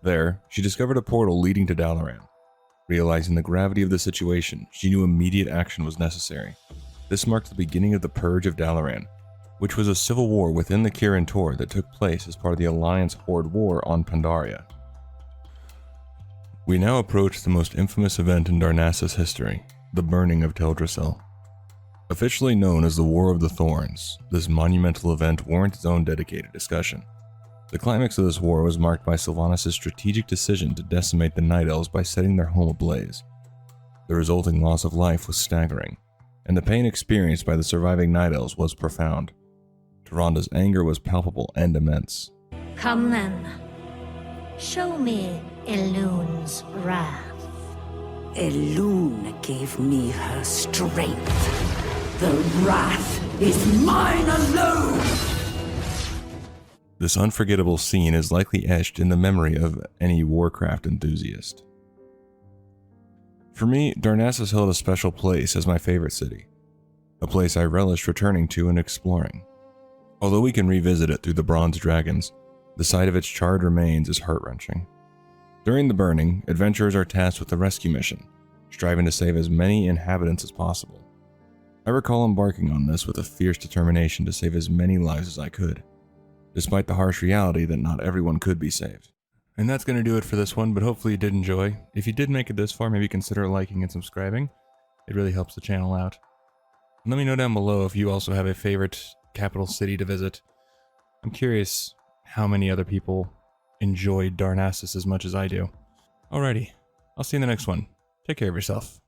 There, she discovered a portal leading to Dalaran. Realizing the gravity of the situation, she knew immediate action was necessary. This marked the beginning of the Purge of Dalaran, which was a civil war within the Kirin Tor that took place as part of the Alliance Horde War on Pandaria. We now approach the most infamous event in Darnassus history, the burning of Teldrassil. Officially known as the War of the Thorns, this monumental event warrants its own dedicated discussion. The climax of this war was marked by Sylvanas' strategic decision to decimate the Night Elves by setting their home ablaze. The resulting loss of life was staggering, and the pain experienced by the surviving Night Elves was profound. Tyranda's anger was palpable and immense. Come then. Show me Elun's wrath. Elune gave me her strength. The wrath is mine alone! This unforgettable scene is likely etched in the memory of any Warcraft enthusiast. For me, Darnassus held a special place as my favorite city, a place I relished returning to and exploring. Although we can revisit it through the Bronze Dragons, the sight of its charred remains is heart-wrenching. During the burning, adventurers are tasked with a rescue mission, striving to save as many inhabitants as possible. I recall embarking on this with a fierce determination to save as many lives as I could, despite the harsh reality that not everyone could be saved. And that's going to do it for this one, but hopefully you did enjoy. If you did make it this far, maybe consider liking and subscribing. It really helps the channel out. And let me know down below if you also have a favorite capital city to visit. I'm curious how many other people enjoy Darnassus as much as I do. Alrighty, I'll see you in the next one. Take care of yourself.